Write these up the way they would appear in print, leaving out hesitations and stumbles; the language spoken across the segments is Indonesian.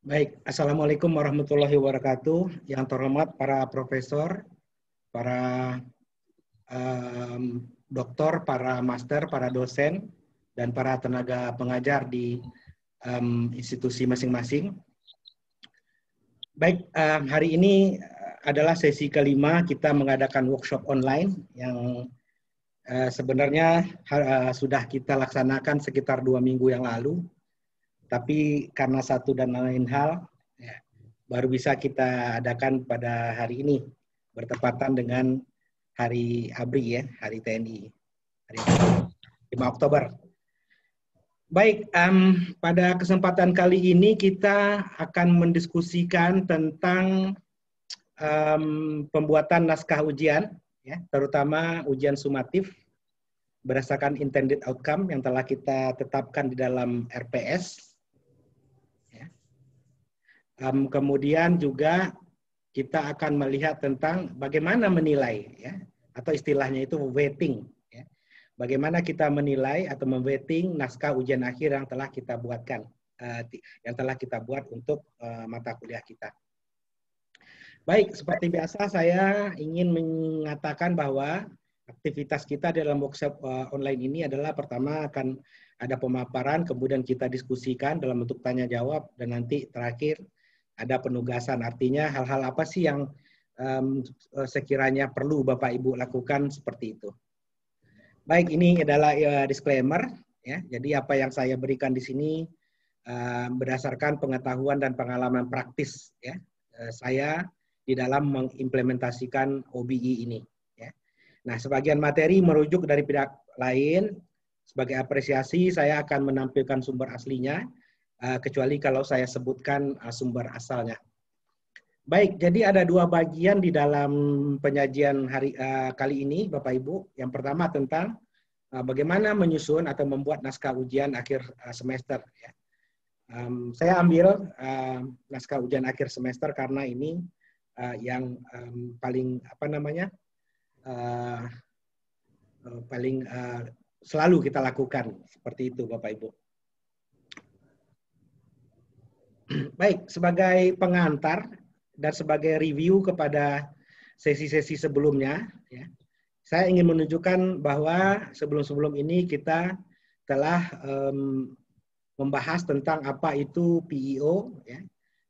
Baik, Assalamualaikum warahmatullahi wabarakatuh. Yang terhormat para profesor, para doktor, para master, para dosen, dan para tenaga pengajar di institusi masing-masing. Baik, hari ini adalah sesi kelima kita mengadakan workshop online yang sebenarnya sudah kita laksanakan sekitar 2 minggu yang lalu. Tapi karena satu dan lain hal, ya, baru bisa kita adakan pada hari ini, bertepatan dengan Hari ABRI, ya, Hari TNI, hari 5 Oktober. Baik, pada kesempatan kali ini kita akan mendiskusikan tentang pembuatan naskah ujian, ya, terutama ujian sumatif berdasarkan intended outcome yang telah kita tetapkan di dalam RPS. Kemudian juga kita akan melihat tentang bagaimana menilai, ya, atau istilahnya itu weighting, ya. Bagaimana kita menilai atau memweighting naskah ujian akhir yang telah kita buatkan, yang telah kita buat untuk mata kuliah kita. Baik, seperti biasa saya ingin mengatakan bahwa aktivitas kita dalam workshop online ini adalah pertama akan ada pemaparan, kemudian kita diskusikan dalam bentuk tanya jawab, dan nanti terakhir ada penugasan. Artinya hal-hal apa sih yang sekiranya perlu Bapak Ibu lakukan seperti itu. Baik, ini adalah disclaimer, ya. Jadi apa yang saya berikan di sini berdasarkan pengetahuan dan pengalaman praktis, ya, saya di dalam mengimplementasikan OBE ini, ya. Nah, sebagian materi merujuk dari pihak lain. Sebagai apresiasi saya akan menampilkan sumber aslinya, kecuali kalau saya sebutkan sumber asalnya. Baik, jadi ada 2 bagian di dalam penyajian kali ini, Bapak Ibu. Yang pertama tentang bagaimana menyusun atau membuat naskah ujian akhir semester. Ya. Saya ambil naskah ujian akhir semester karena ini yang paling paling selalu kita lakukan seperti itu, Bapak Ibu. Baik, sebagai pengantar dan sebagai review kepada sesi-sesi sebelumnya, ya, saya ingin menunjukkan bahwa sebelum-sebelum ini kita telah membahas tentang apa itu PEO, ya,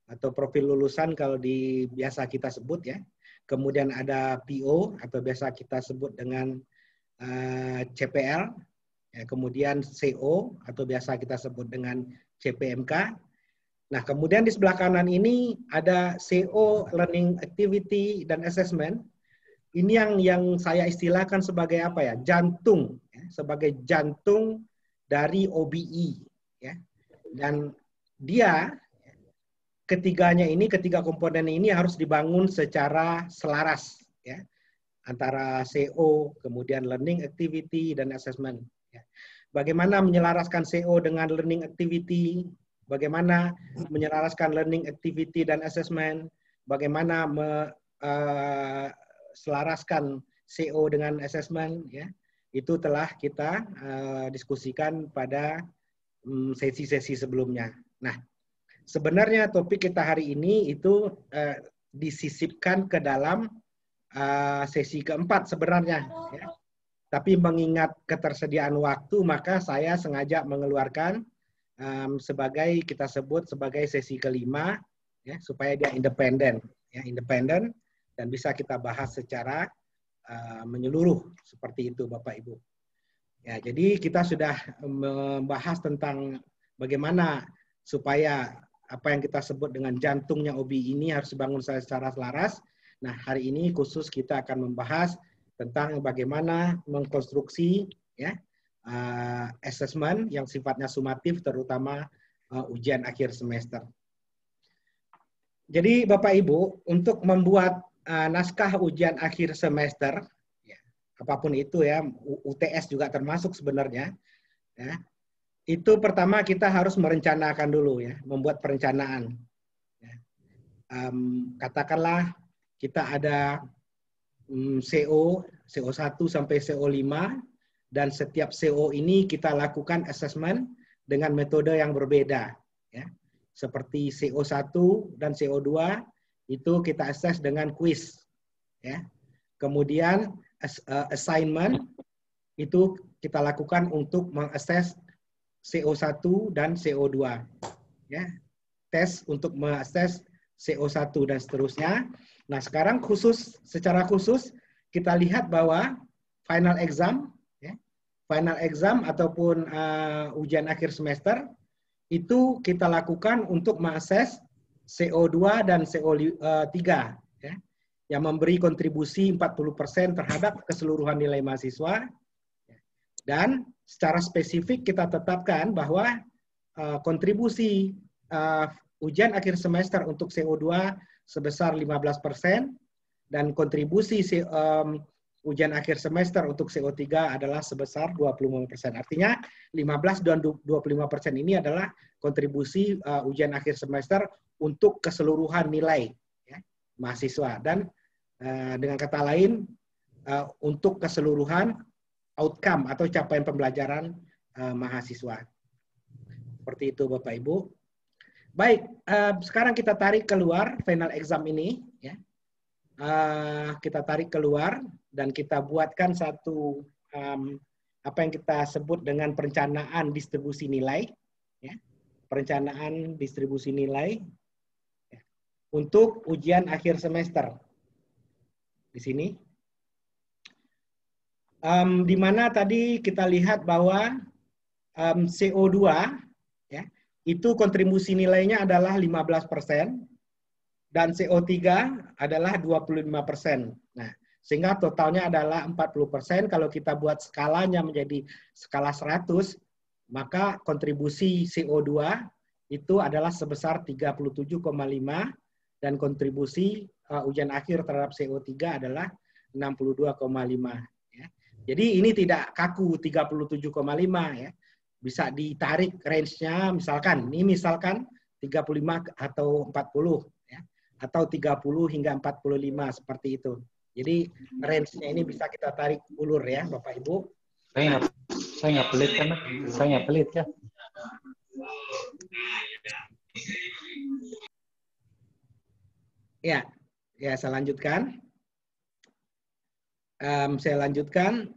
atau profil lulusan kalau biasa kita sebut, ya. Kemudian ada PO atau biasa kita sebut dengan CPL, ya, kemudian CO atau biasa kita sebut dengan CPMK. Nah, kemudian di sebelah kanan ini ada CO, Learning Activity dan Assessment. Ini yang saya istilahkan sebagai apa, ya? Jantung, ya, sebagai jantung dari OBE, ya. Dan dia ketiga komponen ini harus dibangun secara selaras, ya, antara CO, kemudian Learning Activity dan Assessment, ya. Bagaimana menyelaraskan CO dengan Learning Activity, bagaimana menyelaraskan learning activity dan assessment, bagaimana selaraskan CO dengan assessment, ya, itu telah kita diskusikan pada sesi-sesi sebelumnya. Nah, sebenarnya topik kita hari ini itu disisipkan ke dalam sesi keempat sebenarnya, ya. Tapi mengingat ketersediaan waktu, maka saya sengaja mengeluarkan sebagai kita sebut sebagai sesi kelima, ya, supaya dia independen, ya, independen dan bisa kita bahas secara menyeluruh seperti itu, Bapak Ibu. Ya, jadi kita sudah membahas tentang bagaimana supaya apa yang kita sebut dengan jantungnya OBE ini harus dibangun secara selaras. Nah, hari ini khusus kita akan membahas tentang bagaimana mengkonstruksi, ya, assessment yang sifatnya sumatif, terutama ujian akhir semester. Jadi Bapak Ibu, untuk membuat naskah ujian akhir semester, ya, apapun itu, ya, UTS juga termasuk sebenarnya, ya, itu pertama kita harus merencanakan dulu, ya, membuat perencanaan. Ya. Katakanlah kita ada CO1 sampai CO5, dan setiap CO ini kita lakukan assessment dengan metode yang berbeda, ya. seperti CO1 dan CO2 itu kita assess dengan kuis, ya. Kemudian assignment itu kita lakukan untuk mengakses CO1 dan CO2, ya. Tes untuk mengakses CO1 dan seterusnya. Nah, sekarang secara khusus kita lihat bahwa final exam, ya, final exam ataupun ujian akhir semester itu kita lakukan untuk mengakses CO2 dan CO3, ya, yang memberi kontribusi 40% terhadap keseluruhan nilai mahasiswa. Dan secara spesifik kita tetapkan bahwa kontribusi ujian akhir semester untuk CO2 sebesar 15% dan kontribusi ujian akhir semester untuk CO3 adalah sebesar 25%. Artinya 15 dan 25% ini adalah kontribusi ujian akhir semester untuk keseluruhan nilai, ya, mahasiswa. Dan dengan kata lain untuk keseluruhan outcome atau capaian pembelajaran mahasiswa. Seperti itu Bapak Ibu. Baik, sekarang kita tarik keluar final exam ini, ya. Kita tarik keluar dan kita buatkan satu apa yang kita sebut dengan perencanaan distribusi nilai, ya. Perencanaan distribusi nilai, ya, untuk ujian akhir semester. Di sini, di mana tadi kita lihat bahwa CO2, ya, itu kontribusi nilainya adalah 15%. Dan CO3 adalah 25%. Nah, sehingga totalnya adalah 40%. Kalau kita buat skalanya menjadi skala 100, maka kontribusi CO2 itu adalah sebesar 37,5 dan kontribusi ujian akhir terhadap CO3 adalah 62,5. Ya. Jadi ini tidak kaku 37,5, ya. Bisa ditarik range-nya, misalkan 35 atau 40. Atau 30 hingga 45 seperti itu. Jadi range-nya ini bisa kita tarik ulur, ya Bapak Ibu. Saya nggak pelit kan? Saya nggak pelit ya. Ya, saya lanjutkan. Saya lanjutkan.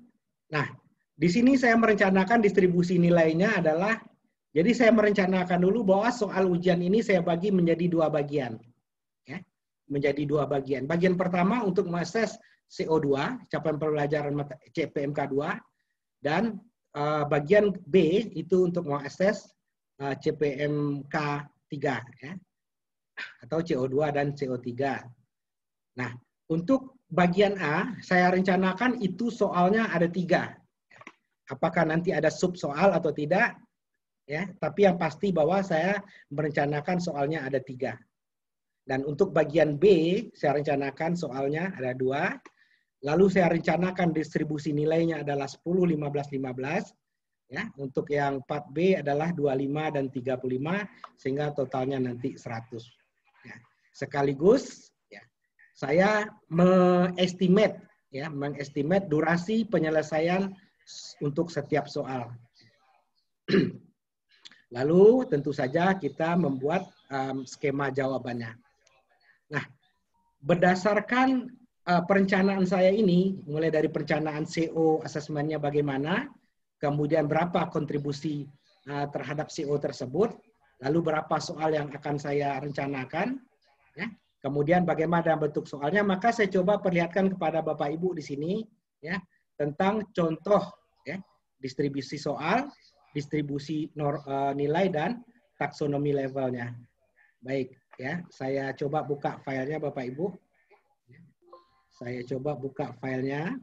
Nah, di sini saya merencanakan distribusi nilainya adalah, jadi saya merencanakan dulu bahwa soal ujian ini saya bagi menjadi dua bagian. Menjadi dua bagian. Bagian pertama untuk mengakses CO2, capaian pembelajaran CPMK 2, dan bagian B itu untuk mengakses CPMK 3, ya, atau CO2 dan CO3. Nah, untuk bagian A, saya rencanakan itu soalnya ada 3. Apakah nanti ada sub soal atau tidak, ya, tapi yang pasti bahwa saya merencanakan soalnya ada 3. Dan untuk bagian B, saya rencanakan soalnya ada 2. Lalu saya rencanakan distribusi nilainya adalah 10, 15, 15. Ya, untuk yang 4B adalah 25 dan 35, sehingga totalnya nanti 100. Ya. Sekaligus, ya, saya mengestimate durasi penyelesaian untuk setiap soal. Lalu tentu saja kita membuat skema jawabannya. Nah, berdasarkan perencanaan saya ini, mulai dari perencanaan CO asesmennya bagaimana, kemudian berapa kontribusi terhadap CO tersebut, lalu berapa soal yang akan saya rencanakan, ya, kemudian bagaimana bentuk soalnya, maka saya coba perlihatkan kepada Bapak Ibu di sini, ya, tentang contoh, ya, distribusi soal, distribusi nilai, dan taksonomi levelnya. Baik. Ya, saya coba buka filenya Bapak Ibu. Saya coba buka filenya.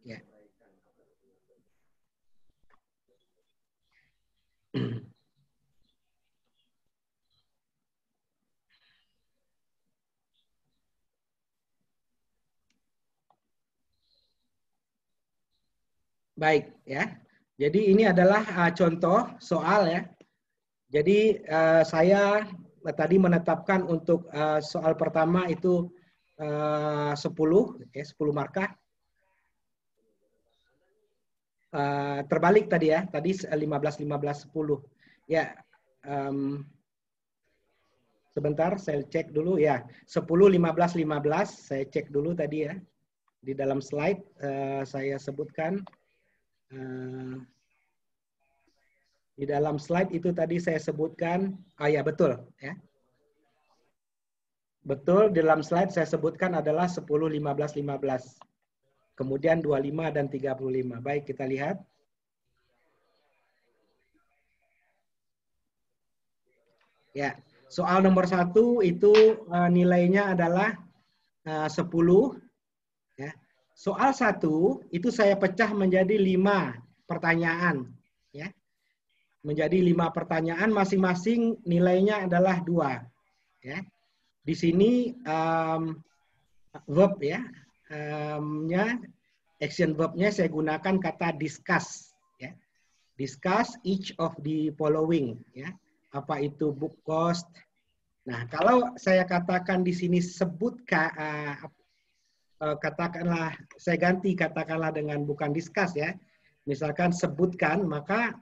Ya. Baik, ya. Jadi ini adalah contoh soal, ya. Jadi saya tadi menetapkan untuk soal pertama itu 10 markah. terbalik tadi ya. Tadi 15, 15, 10. Ya, sebentar saya cek dulu ya. 10, 15, 15. Saya cek dulu tadi ya. Di dalam slide saya sebutkan. Di dalam slide itu tadi saya sebutkan. Ya betul ya. Betul, di dalam slide saya sebutkan adalah 10, 15, 15. Kemudian 25 dan 35. Baik, kita lihat. Ya, soal nomor 1 itu nilainya adalah 10. Ya. Soal 1 itu saya pecah menjadi 5 pertanyaan. Ya. Menjadi 5 pertanyaan, masing-masing nilainya adalah 2. Ya. Di sini verb ya, action verbnya saya gunakan kata discuss. Ya. Discuss each of the following. Ya. Apa itu book cost? Nah, kalau saya katakan di sini katakanlah saya ganti katakanlah dengan bukan discuss ya. Misalkan sebutkan, maka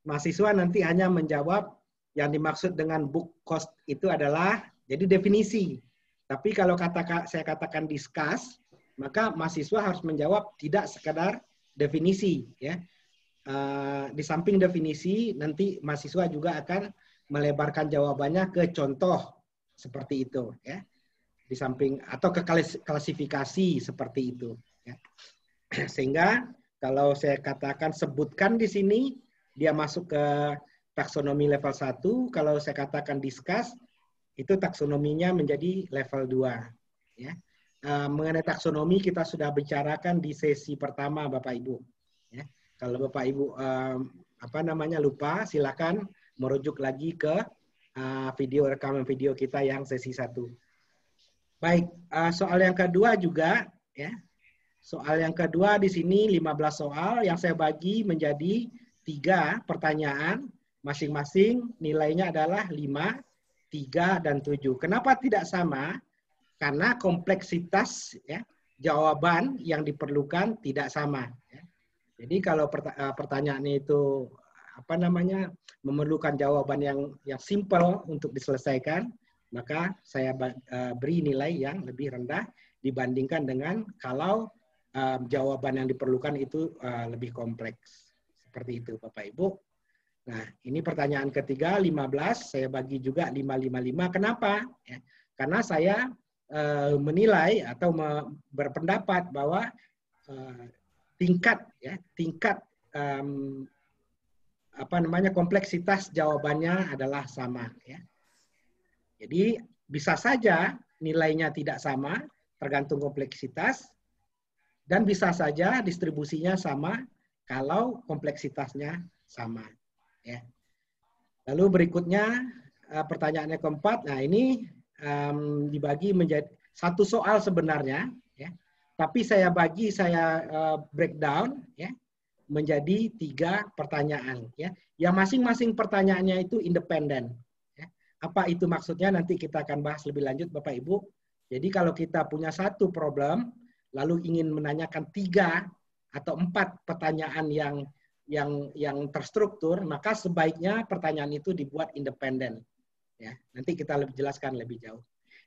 mahasiswa nanti hanya menjawab yang dimaksud dengan book cost itu adalah jadi definisi. Tapi kalau saya katakan discuss, maka mahasiswa harus menjawab tidak sekadar definisi ya. Di samping definisi, nanti mahasiswa juga akan melebarkan jawabannya ke contoh seperti itu ya, di samping atau ke klasifikasi seperti itu ya. Sehingga kalau saya katakan sebutkan di sini dia masuk ke taksonomi level 1, kalau saya katakan discuss itu taksonominya menjadi level 2 ya. Mengenai taksonomi kita sudah bicarakan di sesi pertama Bapak Ibu ya. Kalau Bapak Ibu lupa, silakan merujuk lagi ke rekaman video kita yang sesi 1. Baik, soal yang kedua juga ya. Soal yang kedua di sini 15 soal yang saya bagi menjadi 3 pertanyaan, masing-masing nilainya adalah 5, 3 dan 7. Kenapa tidak sama? Karena kompleksitas ya, jawaban yang diperlukan tidak sama ya. Jadi kalau pertanyaannya itu memerlukan jawaban yang simple untuk diselesaikan, maka saya beri nilai yang lebih rendah dibandingkan dengan kalau jawaban yang diperlukan itu lebih kompleks. Seperti itu Bapak Ibu. Nah, ini pertanyaan ketiga 15, saya bagi juga 5, 5, 5. Kenapa? Ya, karena saya menilai atau berpendapat bahwa tingkat kompleksitas jawabannya adalah sama ya. Jadi bisa saja nilainya tidak sama tergantung kompleksitas dan bisa saja distribusinya sama kalau kompleksitasnya sama ya. Lalu berikutnya pertanyaannya keempat. Nah, ini dibagi menjadi 1 soal sebenarnya ya. Tapi saya breakdown ya menjadi 3 pertanyaan ya. Yang masing-masing pertanyaannya itu independen. Ya. Apa itu maksudnya nanti kita akan bahas lebih lanjut Bapak Ibu. Jadi kalau kita punya 1 problem lalu ingin menanyakan 3 atau 4 pertanyaan yang terstruktur, maka sebaiknya pertanyaan itu dibuat independen. Ya, nanti kita jelaskan lebih jauh.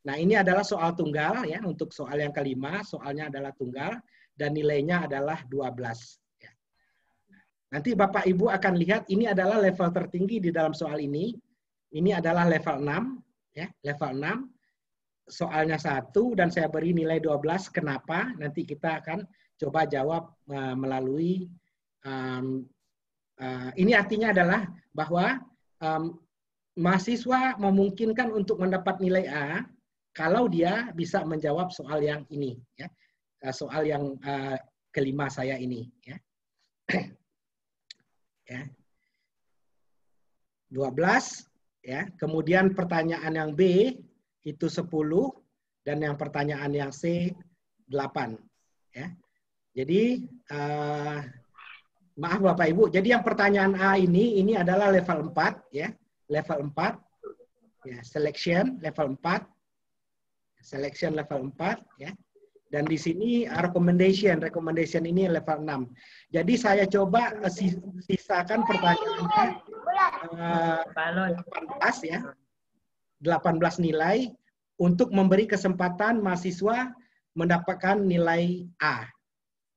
Nah, ini adalah soal tunggal ya. Untuk soal yang kelima, soalnya adalah tunggal dan nilainya adalah 12. Ya. Nanti Bapak Ibu akan lihat ini adalah level tertinggi di dalam soal ini. Ini adalah level 6 ya, level 6. Soalnya 1 dan saya beri nilai 12. Kenapa? Nanti kita akan coba jawab melalui ini artinya adalah bahwa mahasiswa memungkinkan untuk mendapat nilai A kalau dia bisa menjawab soal yang ini ya. Soal yang kelima saya ini ya. Ya. 12 ya. Kemudian pertanyaan yang B itu 10 dan yang pertanyaan yang C 8 ya. Jadi maaf Bapak Ibu, jadi yang pertanyaan A ini adalah level 4 ya. Level 4 ya, selection level 4 ya. Dan di sini recommendation ini level 6. Jadi saya coba sisakan pertanyaannya 18 ya. 18 nilai untuk memberi kesempatan mahasiswa mendapatkan nilai A.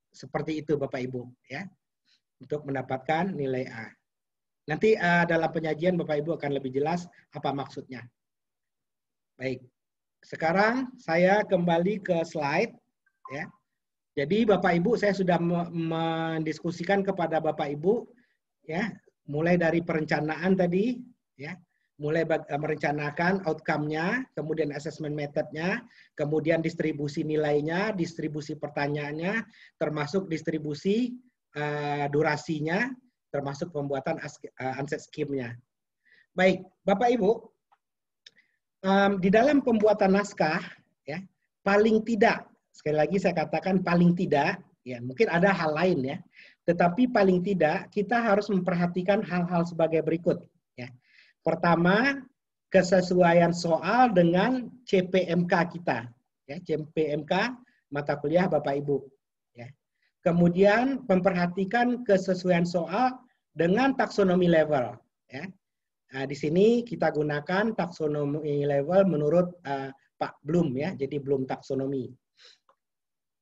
Seperti itu Bapak Ibu ya. Untuk mendapatkan nilai A. Nanti dalam penyajian Bapak Ibu akan lebih jelas apa maksudnya. Baik. Sekarang saya kembali ke slide ya. Jadi Bapak Ibu saya sudah mendiskusikan kepada Bapak Ibu ya, mulai dari perencanaan tadi ya, mulai merencanakan outcome-nya, kemudian assessment method-nya, kemudian distribusi nilainya, distribusi pertanyaannya, termasuk distribusi durasinya, termasuk pembuatan answer scheme-nya. Baik, Bapak Ibu, di dalam pembuatan naskah, ya, paling tidak, sekali lagi saya katakan paling tidak, ya mungkin ada hal lain ya, tetapi paling tidak kita harus memperhatikan hal-hal sebagai berikut. Ya. Pertama, kesesuaian soal dengan CPMK kita, ya, CPMK mata kuliah Bapak Ibu. Ya. Kemudian memperhatikan kesesuaian soal dengan taksonomi level. Ya. Nah, di sini kita gunakan taksonomi level menurut Pak Bloom ya, jadi Bloom taksonomi.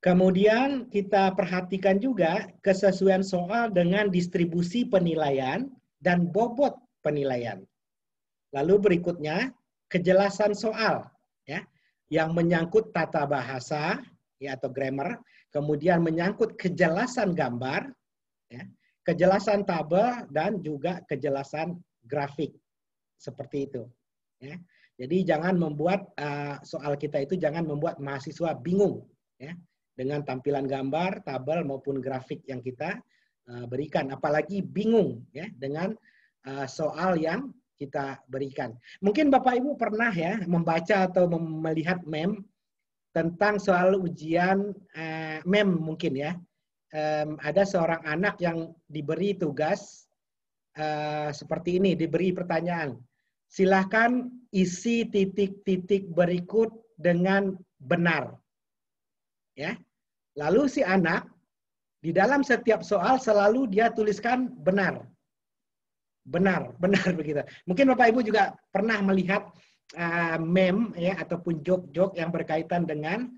Kemudian kita perhatikan juga kesesuaian soal dengan distribusi penilaian dan bobot penilaian. Lalu berikutnya kejelasan soal ya, yang menyangkut tata bahasa ya atau grammar, kemudian menyangkut kejelasan gambar, ya, kejelasan tabel dan juga kejelasan grafik. Seperti itu. Ya. Jadi jangan membuat soal kita itu jangan membuat mahasiswa bingung ya, dengan tampilan gambar, tabel maupun grafik yang kita berikan. Apalagi bingung ya, dengan soal yang kita berikan. Mungkin Bapak Ibu pernah ya membaca atau melihat meme tentang soal ujian meme mungkin ya. Ada seorang anak yang diberi tugas seperti ini, diberi pertanyaan. Silahkan isi titik-titik berikut dengan benar. Ya. Lalu si anak di dalam setiap soal selalu dia tuliskan benar. Benar begitu. Mungkin Bapak Ibu juga pernah melihat meme ya ataupun joke-joke yang berkaitan dengan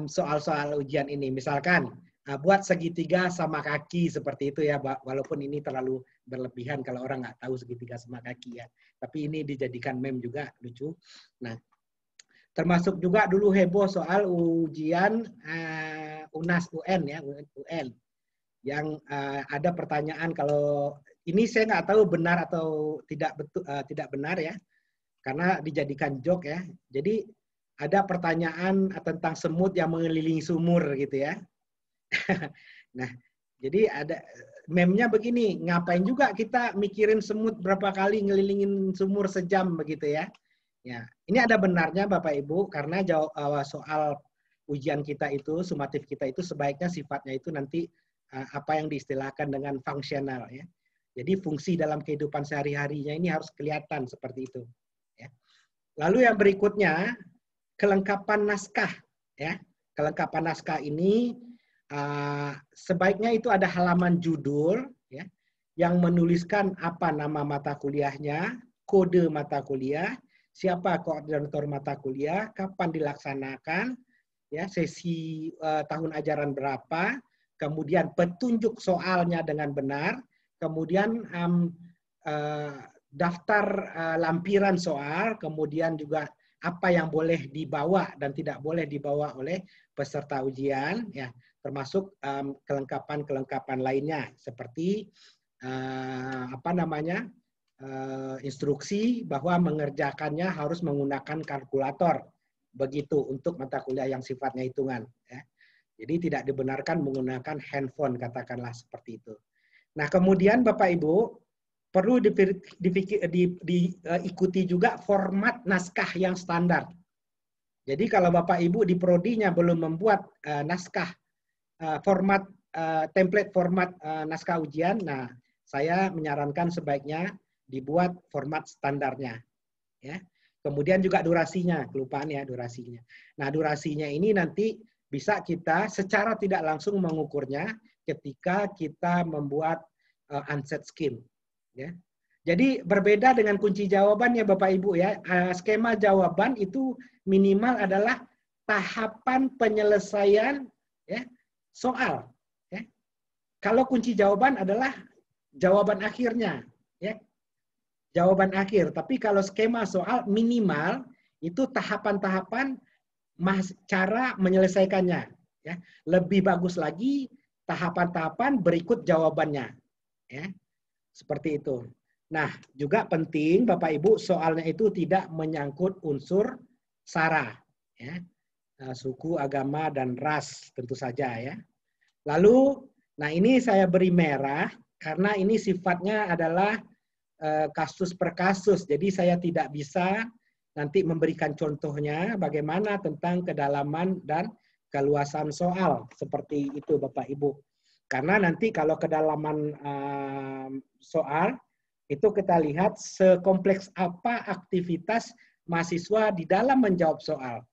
soal-soal ujian ini. Misalkan buat segitiga sama kaki seperti itu ya, walaupun ini terlalu berlebihan kalau orang nggak tahu segitiga sama kaki ya. Tapi ini dijadikan meme juga lucu. Nah, termasuk juga dulu heboh soal ujian UNAS UN ya, UN yang ada pertanyaan kalau ini saya nggak tahu benar atau tidak betul tidak benar ya, karena dijadikan joke ya. Jadi ada pertanyaan tentang semut yang mengelilingi sumur gitu ya. Nah, jadi ada meme-nya begini, ngapain juga kita mikirin semut berapa kali ngelilingin sumur sejam begitu ya. Ya, ini ada benarnya Bapak Ibu karena soal ujian kita itu, sumatif kita itu sebaiknya sifatnya itu nanti apa yang diistilahkan dengan fungsional ya. Jadi fungsi dalam kehidupan sehari-harinya ini harus kelihatan seperti itu. Ya. Lalu yang berikutnya kelengkapan naskah ya. Kelengkapan naskah ini sebaiknya itu ada halaman judul ya, yang menuliskan apa nama mata kuliahnya, kode mata kuliah, siapa koordinator mata kuliah, kapan dilaksanakan, ya sesi tahun ajaran berapa, kemudian petunjuk soalnya dengan benar, kemudian daftar lampiran soal, kemudian juga apa yang boleh dibawa dan tidak boleh dibawa oleh peserta ujian, ya termasuk kelengkapan-kelengkapan lainnya seperti instruksi bahwa mengerjakannya harus menggunakan kalkulator begitu untuk mata kuliah yang sifatnya hitungan. Ya. Jadi tidak dibenarkan menggunakan handphone katakanlah seperti itu. Nah kemudian Bapak Ibu perlu diikuti juga format naskah yang standar. Jadi kalau Bapak Ibu di prodinya belum membuat naskah template format naskah ujian, nah saya menyarankan sebaiknya dibuat format standarnya. Ya. Kemudian juga durasinya, kelupaan ya durasinya. Nah durasinya ini nanti bisa kita secara tidak langsung mengukurnya ketika kita membuat unset scheme. Ya. Jadi berbeda dengan kunci jawaban ya Bapak Ibu ya. Skema jawaban itu minimal adalah tahapan penyelesaian ya, soal. Ya. Kalau kunci jawaban adalah jawaban akhirnya. Ya. Jawaban akhir. Tapi kalau skema soal minimal itu tahapan-tahapan cara menyelesaikannya. Ya. Lebih bagus lagi tahapan-tahapan berikut jawabannya. Ya. Seperti itu. Nah, juga penting Bapak Ibu soalnya itu tidak menyangkut unsur SARA, ya. Suku, agama, dan ras tentu saja ya. Lalu, nah ini saya beri merah karena ini sifatnya adalah kasus per kasus. Jadi saya tidak bisa nanti memberikan contohnya bagaimana tentang kedalaman dan keluasan soal seperti itu Bapak Ibu. Karena nanti kalau kedalaman soal itu kita lihat sekompleks apa aktivitas mahasiswa di dalam menjawab soal.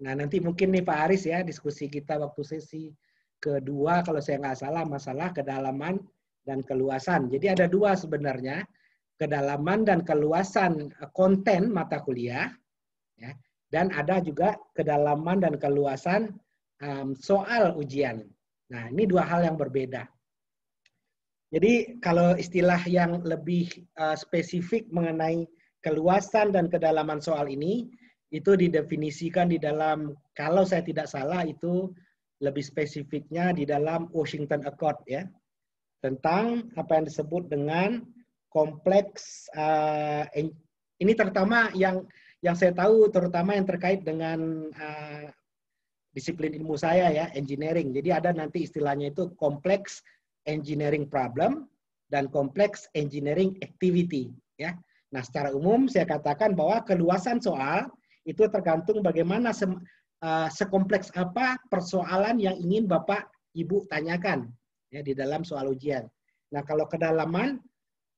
Nah nanti mungkin nih Pak Aris ya diskusi kita waktu sesi kedua kalau saya nggak salah masalah kedalaman dan keluasan. Jadi ada dua sebenarnya, kedalaman dan keluasan konten mata kuliah, ya, dan ada juga kedalaman dan keluasan soal ujian. Nah ini dua hal yang berbeda. Jadi kalau istilah yang lebih spesifik mengenai keluasan dan kedalaman soal ini, itu didefinisikan di dalam, kalau saya tidak salah itu lebih spesifiknya di dalam Washington Accord ya, tentang apa yang disebut dengan kompleks, ini terutama yang saya tahu terutama yang terkait dengan disiplin ilmu saya ya, engineering. Jadi ada nanti istilahnya itu kompleks engineering problem dan kompleks engineering activity ya. Nah, secara umum saya katakan bahwa keluasan soal itu tergantung bagaimana sekompleks apa persoalan yang ingin Bapak Ibu tanyakan ya di dalam soal ujian. Nah, kalau kedalaman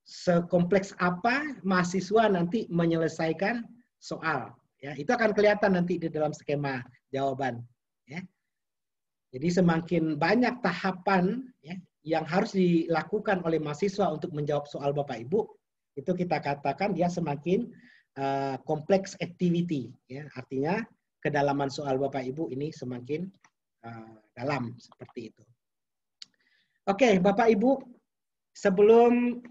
sekompleks apa mahasiswa nanti menyelesaikan soal ya. Itu akan kelihatan nanti di dalam skema jawaban ya. Jadi semakin banyak tahapan ya yang harus dilakukan oleh mahasiswa untuk menjawab soal Bapak Ibu, itu kita katakan dia semakin kompleks activity. Ya. Artinya kedalaman soal Bapak Ibu ini semakin dalam, seperti itu. Oke, Bapak Ibu, sebelum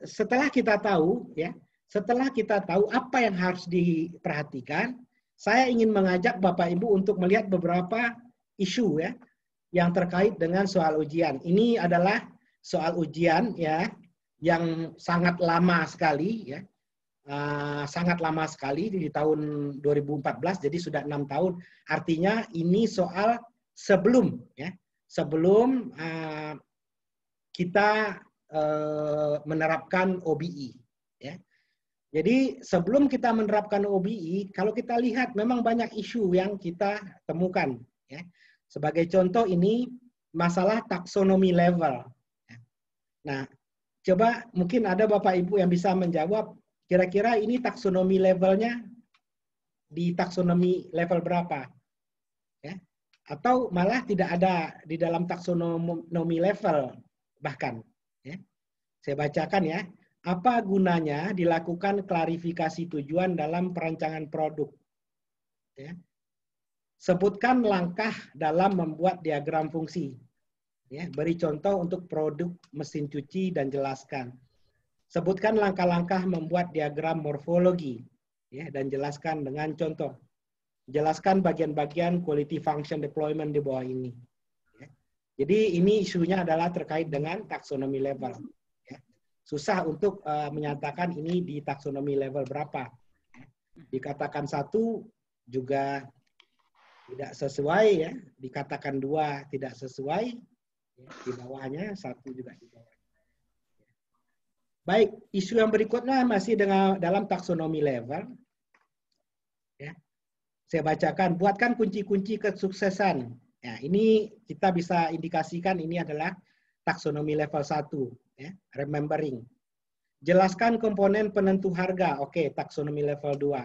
setelah kita tahu, ya, setelah kita tahu apa yang harus diperhatikan, saya ingin mengajak Bapak Ibu untuk melihat beberapa isu ya, yang terkait dengan soal ujian. Ini adalah soal ujian ya yang sangat lama sekali ya, sangat lama sekali di tahun 2014, jadi sudah 6 tahun. Artinya ini soal sebelum ya, sebelum kita menerapkan OBE. Ya. Jadi sebelum kita menerapkan OBE, kalau kita lihat memang banyak isu yang kita temukan. Ya. Sebagai contoh ini masalah taksonomi level. Nah, coba mungkin ada Bapak Ibu yang bisa menjawab kira-kira ini taksonomi levelnya di taksonomi level berapa? Ya. Atau malah tidak ada di dalam taksonomi level bahkan. Ya. Saya bacakan ya. Apa gunanya dilakukan klarifikasi tujuan dalam perancangan produk? Ya. Sebutkan langkah dalam membuat diagram fungsi. Ya, beri contoh untuk produk mesin cuci dan jelaskan. Sebutkan langkah-langkah membuat diagram morfologi. Ya, dan jelaskan dengan contoh. Jelaskan bagian-bagian quality function deployment di bawah ini. Ya. Jadi ini isunya adalah terkait dengan taksonomi level. Ya. Susah untuk menyatakan ini di taksonomi level berapa. Ya. Dikatakan 1 juga tidak sesuai ya, dikatakan 2 tidak sesuai, ya, di bawahnya 1 juga di bawah. Baik, isu yang berikutnya masih dalam taksonomi level. Ya. Saya bacakan, buatkan kunci-kunci kesuksesan. Ya, ini kita bisa indikasikan ini adalah taksonomi level 1, ya, remembering. Jelaskan komponen penentu harga, oke, taksonomi level 2.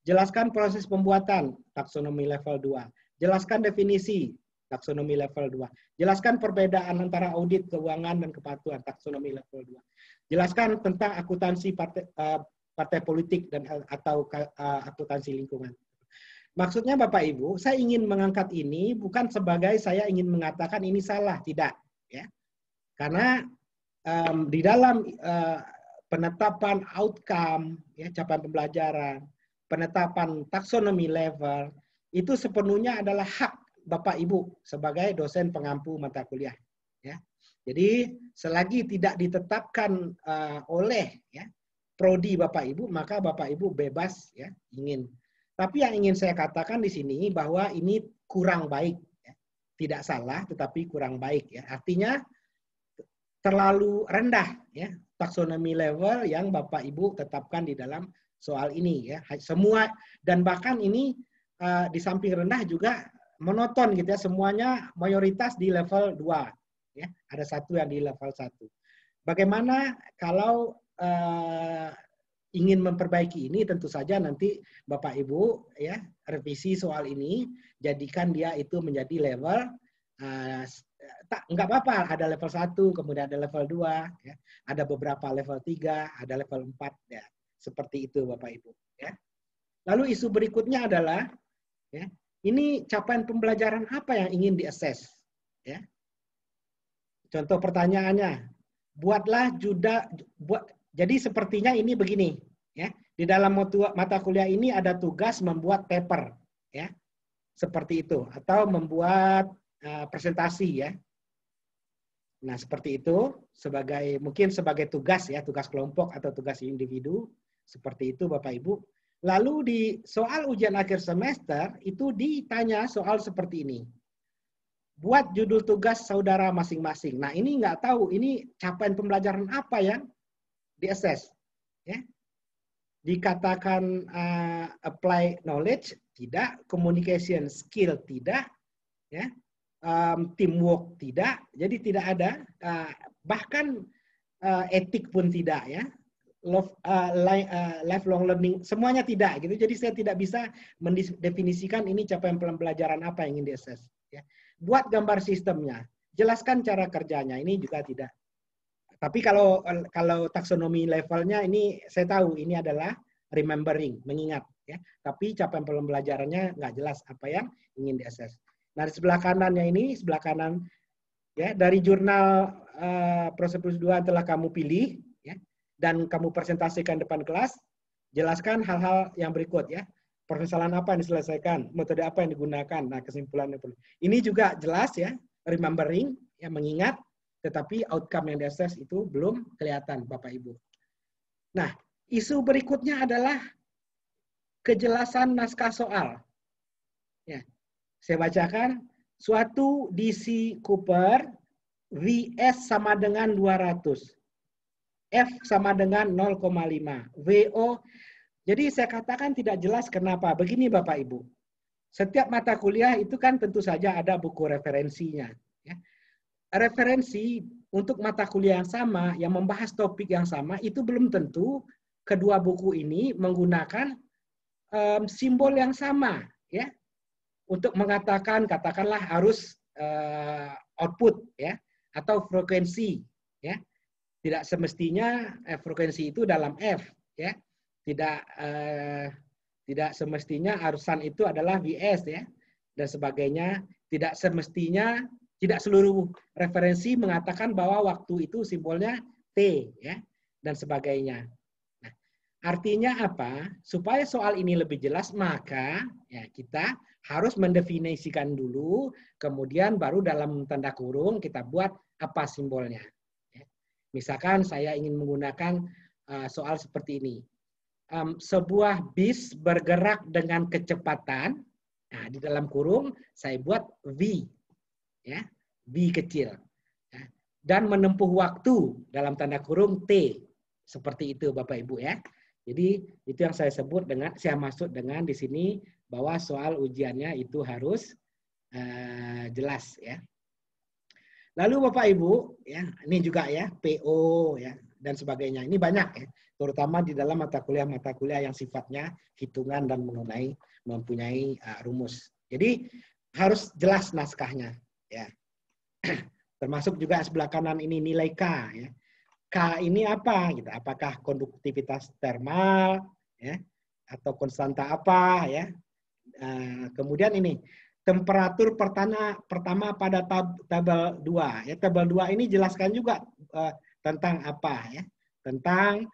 Jelaskan proses pembuatan, taksonomi level 2. Jelaskan definisi taksonomi level 2. Jelaskan perbedaan antara audit keuangan dan kepatuhan taksonomi level 2. Jelaskan tentang akuntansi partai politik dan atau akuntansi lingkungan. Maksudnya Bapak Ibu, saya ingin mengangkat ini bukan sebagai saya ingin mengatakan ini salah, tidak, ya. Karena di dalam penetapan outcome, ya, capaian pembelajaran, penetapan taksonomi level, itu sepenuhnya adalah hak Bapak Ibu sebagai dosen pengampu mata kuliah. Ya. Jadi selagi tidak ditetapkan oleh ya, prodi Bapak Ibu, maka Bapak Ibu bebas ya ingin. Tapi yang ingin saya katakan di sini bahwa ini kurang baik. Ya. Tidak salah, tetapi kurang baik. Ya. Artinya terlalu rendah ya taksonomi level yang Bapak Ibu tetapkan di dalam soal ini. Ya. Semua dan bahkan ini di samping rendah juga monoton gitu ya, semuanya mayoritas di level 2. Ya, ada satu yang di level 1. Bagaimana kalau ingin memperbaiki ini, tentu saja nanti Bapak Ibu ya revisi soal ini, jadikan dia itu menjadi level nggak apa-apa, ada level 1, kemudian ada level 2, ya. Ada beberapa level 3, ada level 4 ya. Seperti itu Bapak Ibu ya. Lalu isu berikutnya adalah ya, ini capaian pembelajaran apa yang ingin di-assess ya. Contoh pertanyaannya, jadi sepertinya ini begini, ya. Di dalam mata kuliah ini ada tugas membuat paper, ya, seperti itu, atau membuat presentasi, ya. Nah seperti itu, mungkin sebagai tugas, ya, tugas kelompok atau tugas individu, seperti itu Bapak Ibu. Lalu di soal ujian akhir semester itu ditanya soal seperti ini. Buat judul tugas saudara masing-masing. Nah ini nggak tahu ini capaian pembelajaran apa yang di-assess. Ya. Dikatakan apply knowledge tidak, communication skill tidak, ya, teamwork tidak. Jadi tidak ada, bahkan etik pun tidak, ya. Lifelong learning semuanya tidak gitu. Jadi saya tidak bisa mendefinisikan ini capaian pembelajaran apa yang ingin di-assess. Ya. Buat gambar sistemnya, jelaskan cara kerjanya, ini juga tidak. Tapi kalau taksonomi levelnya ini saya tahu ini adalah remembering, mengingat. Ya. Tapi capaian pembelajarannya nggak jelas apa yang ingin di-assess. Nah di sebelah kanannya ini, sebelah kanan ya dari jurnal Prosedur 2 telah kamu pilih ya, dan kamu presentasikan depan kelas, jelaskan hal-hal yang berikut ya. Permasalahan apa yang diselesaikan, metode apa yang digunakan, nah kesimpulannya. Ini juga jelas ya, remembering, ya mengingat, tetapi outcome yang di-assess itu belum kelihatan Bapak Ibu. Nah, isu berikutnya adalah kejelasan naskah soal. Ya, saya bacakan, suatu DC Cooper, VS sama dengan 200, F sama dengan 0,5, VO. Jadi saya katakan tidak jelas kenapa. Begini Bapak Ibu, setiap mata kuliah itu kan tentu saja ada buku referensinya. Ya. Referensi untuk mata kuliah yang sama, yang membahas topik yang sama, itu belum tentu kedua buku ini menggunakan simbol yang sama. Ya. Untuk mengatakan, katakanlah harus output, ya, atau frekuensi. Ya. Tidak semestinya frekuensi itu dalam F. Ya. Tidak semestinya arusan itu adalah VS ya dan sebagainya. Tidak semestinya, tidak seluruh referensi mengatakan bahwa waktu itu simbolnya T ya dan sebagainya. Nah, artinya apa? Supaya soal ini lebih jelas maka ya kita harus mendefinisikan dulu, kemudian baru dalam tanda kurung kita buat apa simbolnya. Ya. Misalkan saya ingin menggunakan soal seperti ini. Sebuah bis bergerak dengan kecepatan, nah di dalam kurung saya buat V, ya, V kecil, ya, dan menempuh waktu dalam tanda kurung T, seperti itu Bapak Ibu ya. Jadi itu yang saya sebut dengan, saya maksud dengan di sini bahwa soal ujiannya itu harus jelas ya. Lalu Bapak Ibu, ya ini juga ya PO ya dan sebagainya. Ini banyak ya, terutama di dalam mata kuliah yang sifatnya hitungan dan mempunyai rumus. Jadi harus jelas naskahnya, ya. Termasuk juga sebelah kanan ini nilai K, ya. K ini apa? Gitu. Apakah konduktivitas termal, ya, atau konstanta apa, ya? Kemudian ini temperatur pertama pada tabel 2. Ya, tabel 2 ini jelaskan juga tentang apa, ya? Tentang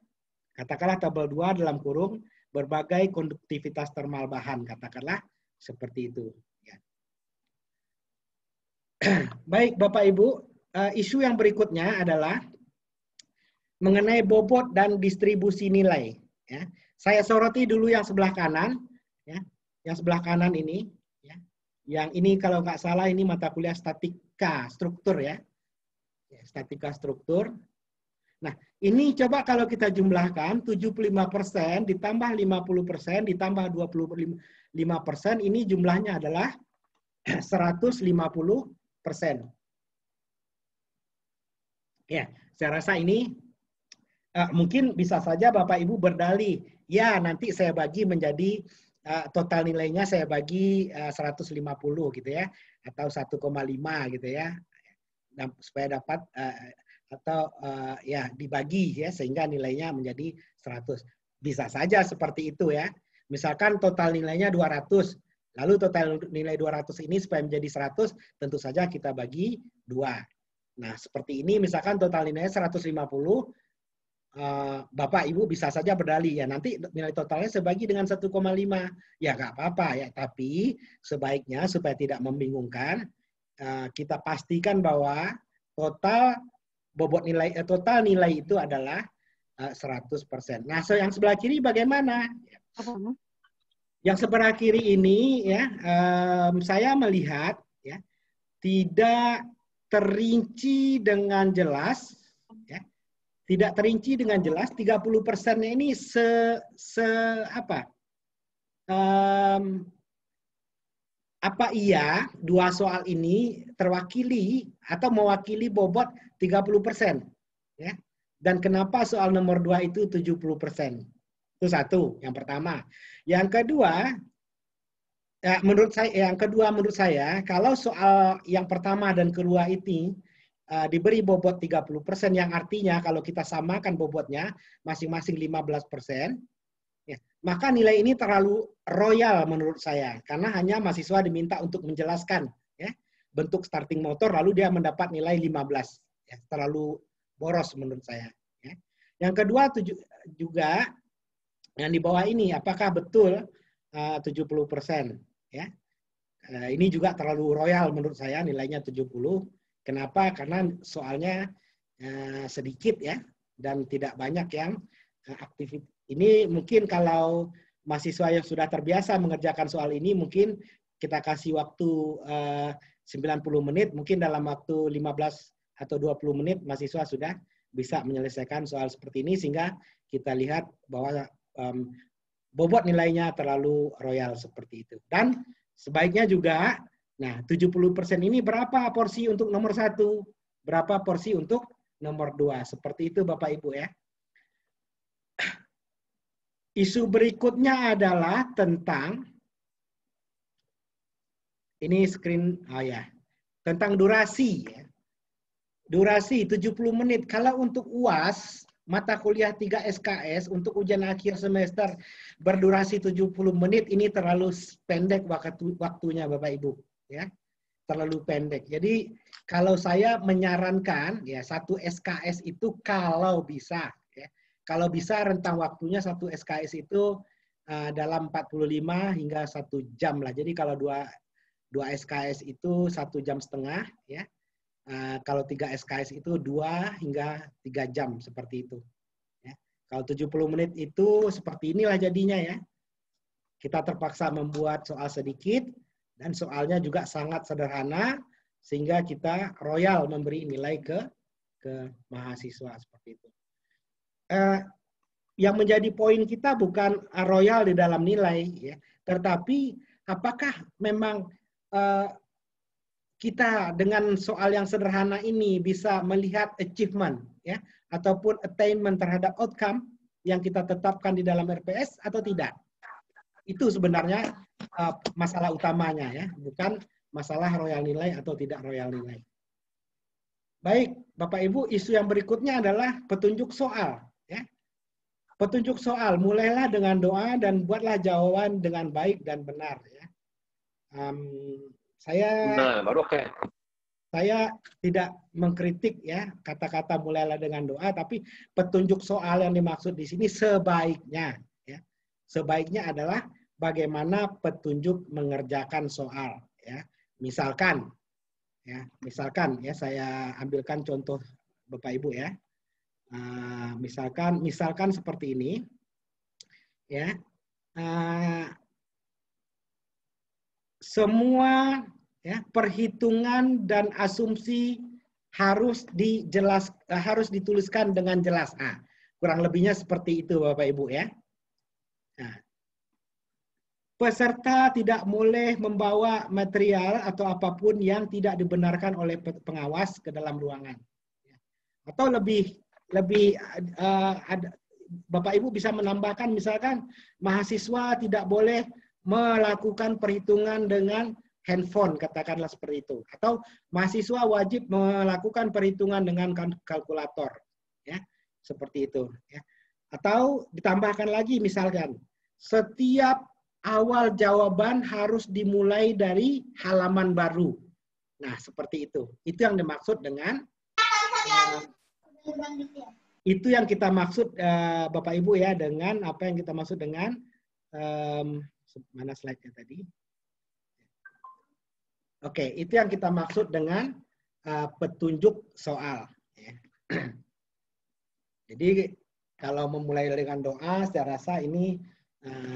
katakanlah tabel 2 dalam kurung berbagai konduktivitas termal bahan, katakanlah seperti itu. Ya. Baik, Bapak Ibu, isu yang berikutnya adalah mengenai bobot dan distribusi nilai. Ya. Saya soroti dulu yang sebelah kanan, ya. Yang sebelah kanan ini, ya. Yang ini kalau nggak salah ini mata kuliah statika struktur, ya. Statika struktur. Nah, ini coba kalau kita jumlahkan 75% ditambah 50% ditambah 25%, ini jumlahnya adalah 150%. Ya, saya rasa ini mungkin bisa saja Bapak Ibu berdalih, ya nanti saya bagi menjadi total nilainya saya bagi 150 gitu ya, atau 1,5 gitu ya, supaya dapat atau ya dibagi ya sehingga nilainya menjadi 100. Bisa saja seperti itu ya. Misalkan total nilainya 200, lalu total nilai 200 ini supaya menjadi 100 tentu saja kita bagi 2. Nah, seperti ini misalkan total nilainya 150, Bapak Ibu bisa saja berdalih ya nanti nilai totalnya sebagi dengan 1,5. Ya nggak apa-apa ya, tapi sebaiknya supaya tidak membingungkan kita pastikan bahwa total bobot nilai total nilai itu adalah 100%. Nah, yang sebelah kiri bagaimana? Yang sebelah kiri ini ya saya melihat ya tidak terinci dengan jelas ya. Tidak terinci dengan jelas 30%-nya ini apa iya dua soal ini terwakili atau mewakili bobot 30%? Ya. Dan kenapa soal nomor 2 itu 70%? Itu satu, yang pertama. Yang kedua, menurut saya, kalau soal yang pertama dan kedua ini diberi bobot 30%, yang artinya kalau kita samakan bobotnya masing-masing 15%, ya, maka nilai ini terlalu royal menurut saya, karena hanya mahasiswa diminta untuk menjelaskan ya, bentuk starting motor, lalu dia mendapat nilai 15. Ya, terlalu boros menurut saya. Ya. Yang kedua juga yang di bawah ini, apakah betul 70%? Ya. Ini juga terlalu royal menurut saya, nilainya 70. Kenapa? Karena soalnya sedikit ya, dan tidak banyak yang aktif. Ini mungkin kalau mahasiswa yang sudah terbiasa mengerjakan soal ini, mungkin kita kasih waktu 90 menit, mungkin dalam waktu 15 atau 20 menit mahasiswa sudah bisa menyelesaikan soal seperti ini, sehingga kita lihat bahwa bobot nilainya terlalu royal seperti itu. Dan sebaiknya juga, nah 70% ini berapa porsi untuk nomor 1, berapa porsi untuk nomor 2, seperti itu Bapak Ibu ya. Isu berikutnya adalah tentang ini screen, tentang durasi. Ya. Durasi 70 menit. Kalau untuk UAS, mata kuliah 3 SKS, untuk ujian akhir semester berdurasi 70 menit, ini terlalu pendek waktunya Bapak Ibu. Ya. Terlalu pendek. Jadi kalau saya menyarankan, ya 1 SKS itu kalau bisa, kalau bisa rentang waktunya 1 SKS itu dalam 45 hingga 1 jam lah. Jadi kalau 2 SKS itu 1 jam setengah, ya. Kalau 3 SKS itu 2 hingga 3 jam seperti itu. Ya. Kalau 70 menit itu seperti inilah jadinya ya. Kita terpaksa membuat soal sedikit dan soalnya juga sangat sederhana sehingga kita royal memberi nilai ke mahasiswa seperti itu. Yang menjadi poin kita bukan royal di dalam nilai, ya, tetapi apakah memang kita dengan soal yang sederhana ini bisa melihat achievement, ya, ataupun attainment terhadap outcome yang kita tetapkan di dalam RPS atau tidak? Itu sebenarnya masalah utamanya, ya, bukan masalah royal nilai atau tidak royal nilai. Baik, Bapak Ibu, isu yang berikutnya adalah petunjuk soal. Ya. Petunjuk soal, mulailah dengan doa dan buatlah jawaban dengan baik dan benar. Ya. Nah, baru oke. Saya tidak mengkritik ya kata-kata mulailah dengan doa, tapi petunjuk soal yang dimaksud di sini sebaiknya, ya, sebaiknya adalah bagaimana petunjuk mengerjakan soal. Ya, misalkan ya saya ambilkan contoh Bapak Ibu ya, misalkan seperti ini, ya, semua ya, perhitungan dan asumsi harus dituliskan dengan jelas. Kurang lebihnya seperti itu Bapak Ibu ya. Nah, peserta tidak boleh membawa material atau apapun yang tidak dibenarkan oleh pengawas ke dalam ruangan. Atau Bapak Ibu bisa menambahkan misalkan mahasiswa tidak boleh melakukan perhitungan dengan handphone, katakanlah seperti itu. Atau mahasiswa wajib melakukan perhitungan dengan kalkulator, ya, seperti itu. Ya. Atau ditambahkan lagi misalkan, setiap awal jawaban harus dimulai dari halaman baru. Nah, seperti itu. Itu yang dimaksud dengan itu yang kita maksud Bapak Ibu ya, dengan apa yang kita maksud dengan mana slide-nya tadi? Oke, itu yang kita maksud dengan petunjuk soal. Ya. Jadi kalau memulai dengan doa, saya rasa ini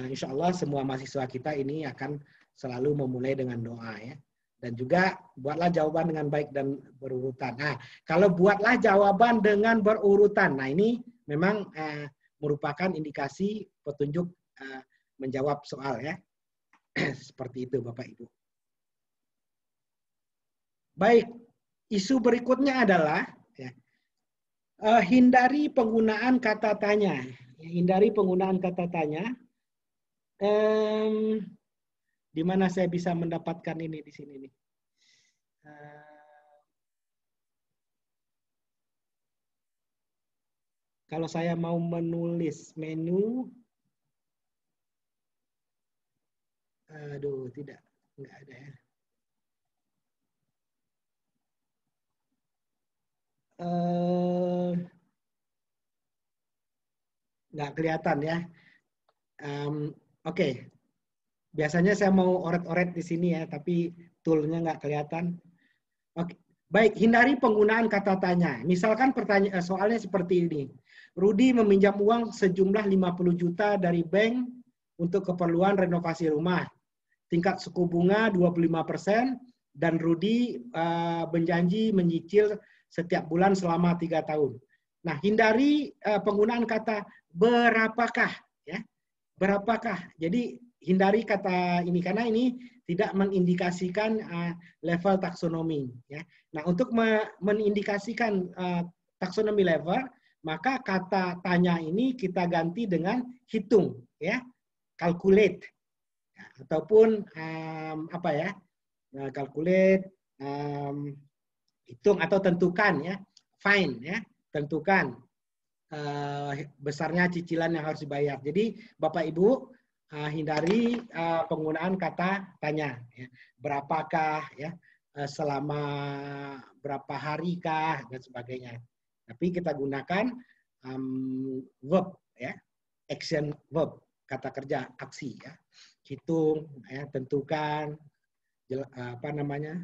insya Allah semua mahasiswa kita ini akan selalu memulai dengan doa ya. Dan juga buatlah jawaban dengan baik dan berurutan. Nah, kalau buatlah jawaban dengan berurutan, nah ini memang merupakan indikasi petunjuk menjawab soal ya. Seperti itu Bapak Ibu. Baik, isu berikutnya adalah ya, hindari penggunaan kata tanya. Hindari penggunaan kata tanya. Di mana saya bisa mendapatkan ini di sini nih? Kalau saya mau menulis menu, aduh tidak, nggak ada ya. Nggak kelihatan ya. Oke. Biasanya saya mau oret-oret di sini ya, tapi toolnya nggak kelihatan. Oke. Baik, hindari penggunaan kata tanya. Misalkan pertanyaan soalnya seperti ini. Rudi meminjam uang sejumlah 50 juta dari bank untuk keperluan renovasi rumah. Tingkat suku bunga 25% dan Rudi berjanji menyicil setiap bulan selama 3 tahun. Nah, hindari penggunaan kata berapakah ya. Berapakah? Jadi hindari kata ini karena ini tidak mengindikasikan level taksonomi ya. Nah, untuk mengindikasikan taksonomi level, maka kata tanya ini kita ganti dengan hitung ya. Calculate ya, ataupun apa ya? Calculate, hitung atau tentukan ya. Find ya, tentukan besarnya cicilan yang harus dibayar. Jadi Bapak Ibu hindari penggunaan kata tanya. Ya. Berapakah, ya, selama berapa harikah, dan sebagainya. Tapi kita gunakan verb, ya, action verb, kata kerja, aksi. Ya. Hitung, ya, tentukan, apa namanya,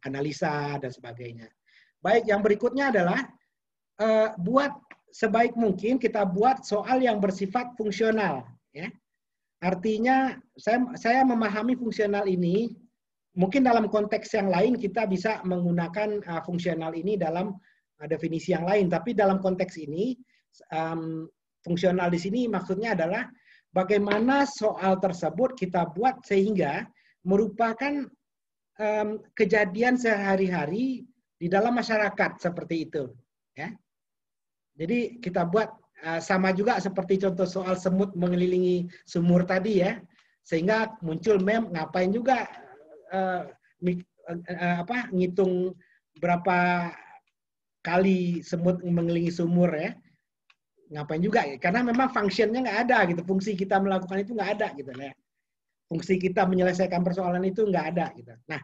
analisa, dan sebagainya. Baik, yang berikutnya adalah buat sebaik mungkin kita buat soal yang bersifat fungsional, ya. Artinya saya memahami fungsional ini, mungkin dalam konteks yang lain kita bisa menggunakan fungsional ini dalam definisi yang lain, tapi dalam konteks ini fungsional di sini maksudnya adalah bagaimana soal tersebut kita buat sehingga merupakan kejadian sehari-hari di dalam masyarakat seperti itu, ya. Jadi kita buat sama juga seperti contoh soal semut mengelilingi sumur tadi ya, sehingga muncul meme ngapain juga ngitung berapa kali semut mengelilingi sumur ya. Ngapain juga ya? Karena memang fungsinya nggak ada gitu. Fungsi kita melakukan itu nggak ada gitu ya. Fungsi kita menyelesaikan persoalan itu nggak ada gitu. Nah,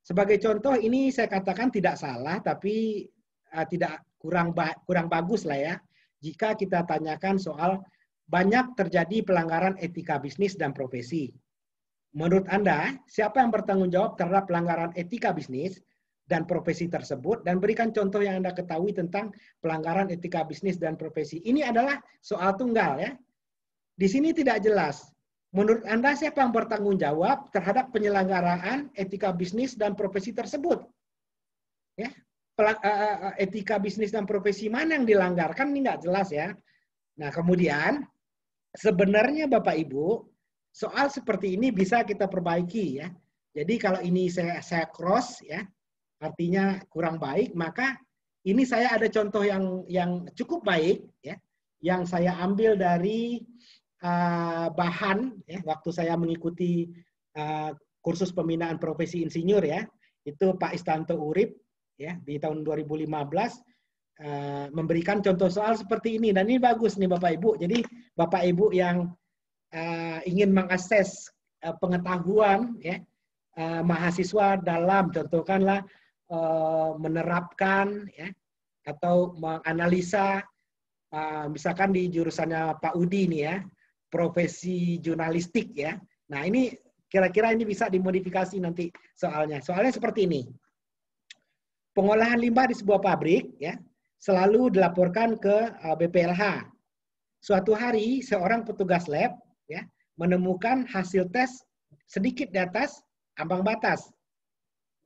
sebagai contoh ini saya katakan tidak salah tapi tidak kurang bagus lah ya. Jika kita tanyakan soal banyak terjadi pelanggaran etika bisnis dan profesi. Menurut Anda, siapa yang bertanggung jawab terhadap pelanggaran etika bisnis dan profesi tersebut, dan berikan contoh yang Anda ketahui tentang pelanggaran etika bisnis dan profesi. Ini adalah soal tunggal ya. Di sini tidak jelas. Menurut Anda siapa yang bertanggung jawab terhadap penyelenggaraan etika bisnis dan profesi tersebut? Ya, etika bisnis dan profesi mana yang dilanggar? Kan ini nggak jelas ya. Nah kemudian sebenarnya Bapak Ibu soal seperti ini bisa kita perbaiki ya. Jadi kalau ini saya cross ya, artinya kurang baik, maka ini saya ada contoh yang cukup baik ya, yang saya ambil dari bahan ya, waktu saya mengikuti kursus pembinaan profesi insinyur ya, itu Pak Istanto Urip ya di tahun 2015 memberikan contoh soal seperti ini, dan ini bagus nih Bapak Ibu. Jadi Bapak Ibu yang ingin mengakses pengetahuan ya mahasiswa dalam contohkanlah menerapkan ya atau menganalisa misalkan di jurusannya Pak Udi nih ya, profesi jurnalistik ya. Nah, ini kira-kira ini bisa dimodifikasi nanti soalnya. Soalnya seperti ini. Pengolahan limbah di sebuah pabrik ya selalu dilaporkan ke BPLH. Suatu hari seorang petugas lab ya menemukan hasil tes sedikit di atas ambang batas.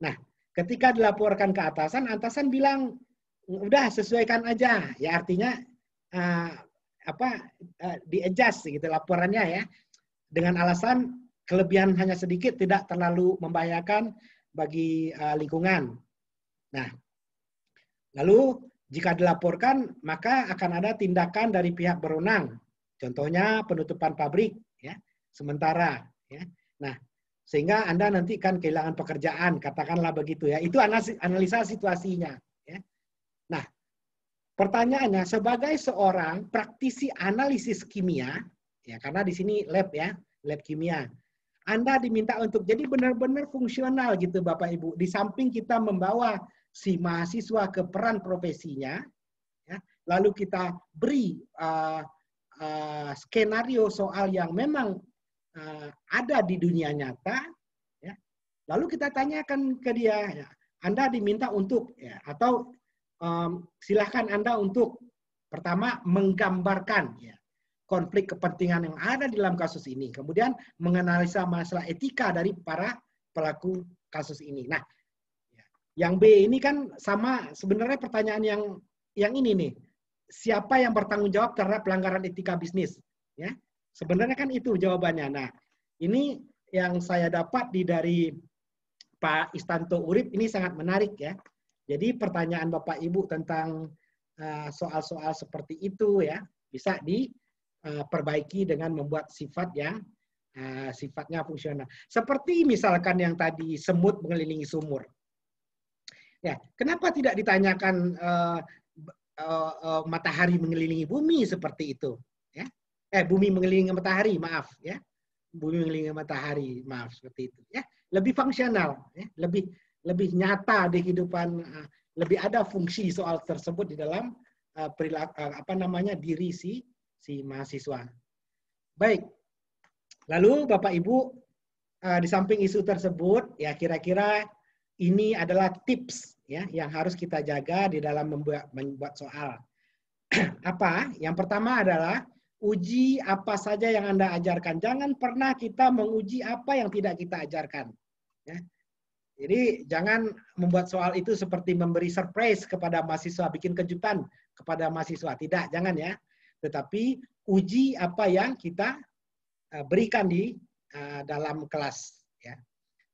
Nah, ketika dilaporkan ke atasan, atasan bilang udah sesuaikan aja. Ya artinya di-adjust gitu laporannya ya. Dengan alasan kelebihan hanya sedikit tidak terlalu membahayakan bagi lingkungan. Nah, lalu jika dilaporkan maka akan ada tindakan dari pihak berwenang. Contohnya penutupan pabrik ya sementara ya. Nah, sehingga Anda nanti kan kehilangan pekerjaan, katakanlah begitu ya. Itu analisa situasinya. Ya. Nah, pertanyaannya sebagai seorang praktisi analisis kimia, ya karena di sini lab ya, lab kimia, Anda diminta untuk jadi benar-benar fungsional gitu Bapak Ibu. Di samping kita membawa si mahasiswa ke peran profesinya, ya, lalu kita beri skenario soal yang memang ada di dunia nyata, ya. Lalu kita tanyakan ke dia, ya, Anda diminta untuk, ya, atau silahkan Anda untuk pertama menggambarkan ya, konflik kepentingan yang ada di dalam kasus ini, kemudian menganalisa masalah etika dari para pelaku kasus ini. Nah, yang B ini kan sama sebenarnya pertanyaan yang ini nih, siapa yang bertanggung jawab terhadap pelanggaran etika bisnis, ya? Sebenarnya kan itu jawabannya. Nah, ini yang saya dapat dari Pak Istanto Urip ini sangat menarik ya. Jadi pertanyaan Bapak Ibu tentang soal-soal seperti itu ya bisa diperbaiki dengan membuat sifat yang sifatnya fungsional. Seperti misalkan yang tadi semut mengelilingi sumur. Ya, kenapa tidak ditanyakan matahari mengelilingi bumi seperti itu? Ya, bumi mengelilingi matahari, maaf ya, bumi mengelilingi matahari, maaf seperti itu. Ya, lebih fungsional, ya, lebih nyata di kehidupan, lebih ada fungsi soal tersebut di dalam perilaku diri si mahasiswa. Baik, lalu Bapak Ibu di samping isu tersebut, ya kira-kira ini adalah tips ya yang harus kita jaga di dalam membuat soal. Apa? Yang pertama adalah uji apa saja yang Anda ajarkan. Jangan pernah kita menguji apa yang tidak kita ajarkan. Ya. Jadi jangan membuat soal itu seperti memberi surprise kepada mahasiswa, bikin kejutan kepada mahasiswa. Tidak, jangan ya. Tetapi uji apa yang kita berikan di dalam kelas. Ya.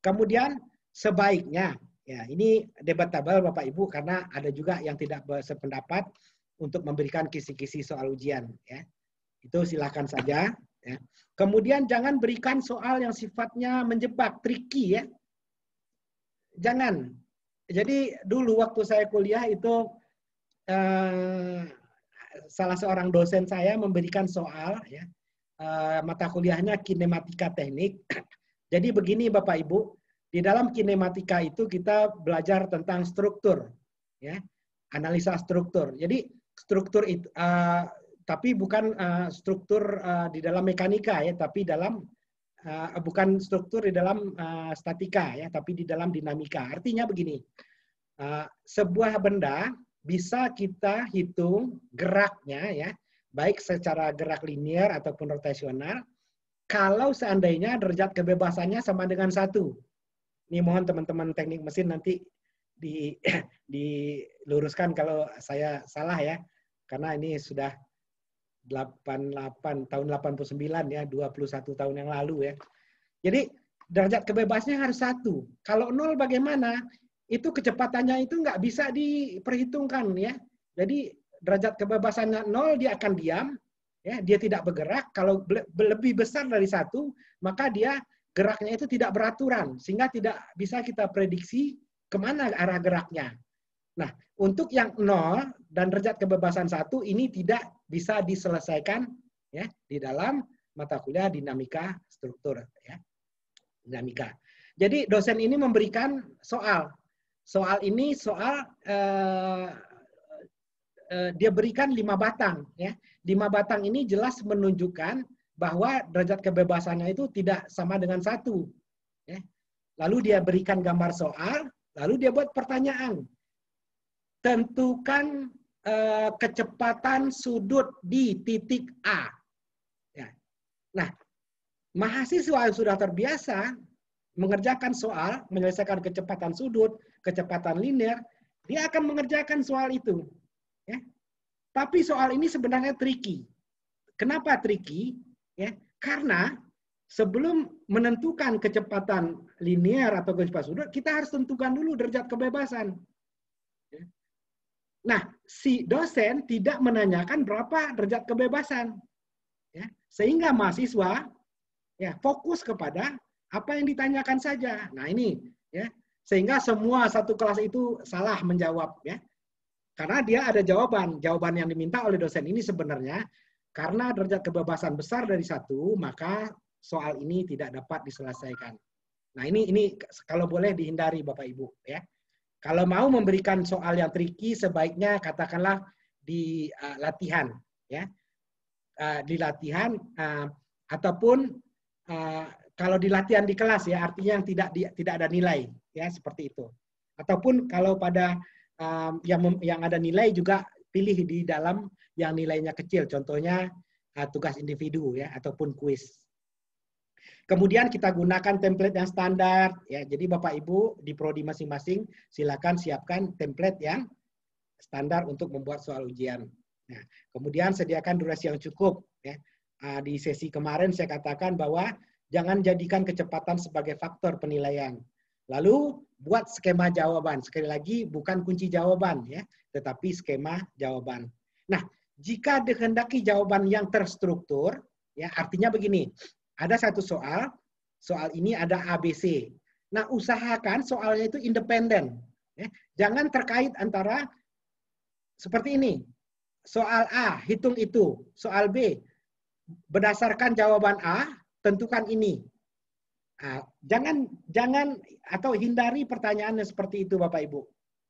Kemudian sebaiknya, ya ini debatable Bapak Ibu karena ada juga yang tidak sependapat untuk memberikan kisi-kisi soal ujian. Ya. Itu silakan saja. Ya. Kemudian jangan berikan soal yang sifatnya menjebak, tricky ya. Jangan. Jadi dulu waktu saya kuliah itu salah seorang dosen saya memberikan soal, ya, mata kuliahnya kinematika teknik. Jadi begini Bapak Ibu, di dalam kinematika itu kita belajar tentang struktur, ya, analisa struktur. Jadi struktur itu, tapi bukan struktur di dalam mekanika, ya, tapi dalam bukan struktur di dalam statika, ya, tapi di dalam dinamika. Artinya begini, sebuah benda bisa kita hitung geraknya, ya, baik secara gerak linear ataupun rotasional, kalau seandainya derajat kebebasannya sama dengan 1. Ini mohon teman-teman teknik mesin nanti diluruskan kalau saya salah, ya, karena ini sudah tahun 89, ya, 21 tahun yang lalu, ya. Jadi derajat kebebasannya harus 1. Kalau 0 bagaimana? Itu kecepatannya itu nggak bisa diperhitungkan, ya. Jadi derajat kebebasannya 0, dia akan diam, ya, dia tidak bergerak. Kalau lebih besar dari 1, maka dia geraknya itu tidak beraturan, sehingga tidak bisa kita prediksi kemana arah geraknya. Nah, untuk yang 0 dan derajat kebebasan 1 ini tidak bisa diselesaikan, ya, di dalam mata kuliah dinamika struktur, ya. Dinamika. Jadi dosen ini memberikan soal. Soal ini dia berikan 5 batang, ya. 5 batang ini jelas menunjukkan bahwa derajat kebebasannya itu tidak sama dengan 1. Ya. Lalu dia berikan gambar soal, lalu dia buat pertanyaan. Tentukan kecepatan sudut di titik A. Ya. Nah, mahasiswa yang sudah terbiasa mengerjakan soal, menyelesaikan kecepatan sudut, kecepatan linear, dia akan mengerjakan soal itu. Ya. Tapi soal ini sebenarnya tricky. Kenapa tricky? Ya, karena sebelum menentukan kecepatan linear atau kecepatan sudut, kita harus tentukan dulu derajat kebebasan. Ya. Nah, si dosen tidak menanyakan berapa derajat kebebasan, ya, sehingga mahasiswa, ya, fokus kepada apa yang ditanyakan saja. Nah ini, ya, sehingga semua satu kelas itu salah menjawab, ya, karena dia ada jawaban yang diminta oleh dosen ini sebenarnya karena derajat kebebasan besar dari 1, maka soal ini tidak dapat diselesaikan. Nah ini kalau boleh dihindari Bapak Ibu, ya. Kalau mau memberikan soal yang tricky, sebaiknya katakanlah di latihan, ya, di latihan ataupun kalau di latihan di kelas, ya, artinya yang tidak ada nilai, ya, seperti itu. Ataupun kalau pada yang ada nilai juga pilih di dalam yang nilainya kecil, contohnya tugas individu, ya, ataupun kuis. Kemudian kita gunakan template yang standar, ya. Jadi Bapak Ibu di prodi masing-masing silakan siapkan template yang standar untuk membuat soal ujian. Nah, kemudian sediakan durasi yang cukup, ya. Di sesi kemarin saya katakan bahwa jangan jadikan kecepatan sebagai faktor penilaian. Lalu buat skema jawaban. Sekali lagi bukan kunci jawaban, ya, tetapi skema jawaban. Nah, jika dikehendaki jawaban yang terstruktur, ya, artinya begini. Ada satu soal ini ada ABC. Nah, usahakan soalnya itu independen. Ya. Jangan terkait antara seperti ini. Soal A, hitung itu. Soal B, berdasarkan jawaban A, tentukan ini. Nah, jangan atau hindari pertanyaannya seperti itu Bapak Ibu.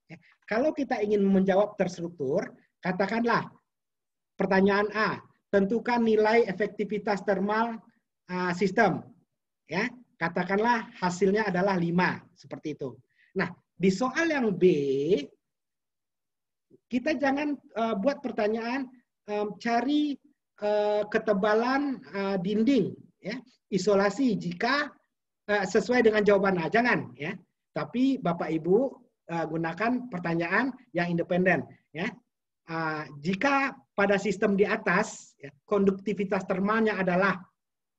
Ya. Kalau kita ingin menjawab terstruktur, katakanlah pertanyaan A, tentukan nilai efektivitas termal sistem, ya, katakanlah hasilnya adalah 5, seperti itu. Nah, di soal yang B, kita jangan buat pertanyaan cari ketebalan dinding, ya, isolasi jika sesuai dengan jawaban A, jangan, ya. Tapi Bapak Ibu gunakan pertanyaan yang independen, ya. Jika pada sistem di atas, ya, konduktivitas termalnya adalah,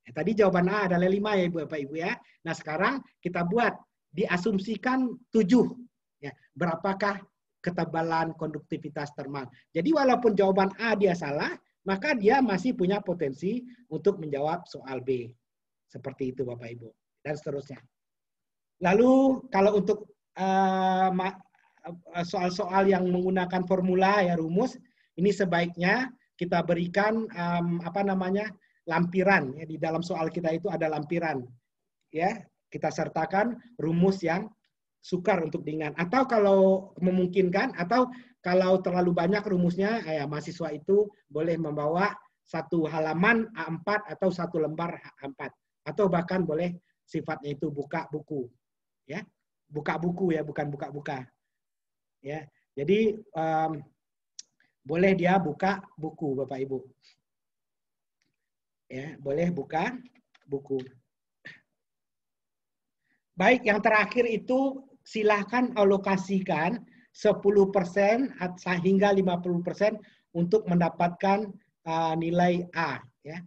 tadi jawaban A adalah 5, ya Bapak Ibu, ya. Nah sekarang kita buat diasumsikan 7. Ya, berapakah ketebalan konduktivitas termal? Jadi walaupun jawaban A dia salah, maka dia masih punya potensi untuk menjawab soal B. Seperti itu Bapak Ibu. Dan seterusnya. Lalu kalau untuk soal-soal yang menggunakan formula ya rumus, ini sebaiknya kita berikan lampiran ya, di dalam soal kita itu ada lampiran ya, kita sertakan rumus yang sukar untuk diingat, atau kalau memungkinkan atau kalau terlalu banyak rumusnya ya mahasiswa itu boleh membawa satu halaman A4 atau satu lembar A4, atau bahkan boleh sifatnya itu buka buku ya, buka buku ya, bukan buka-buka ya. Jadi boleh dia buka buku Bapak Ibu ya, boleh buka buku. Baik, yang terakhir itu silahkan alokasikan 10% hingga 50% untuk mendapatkan nilai A ya.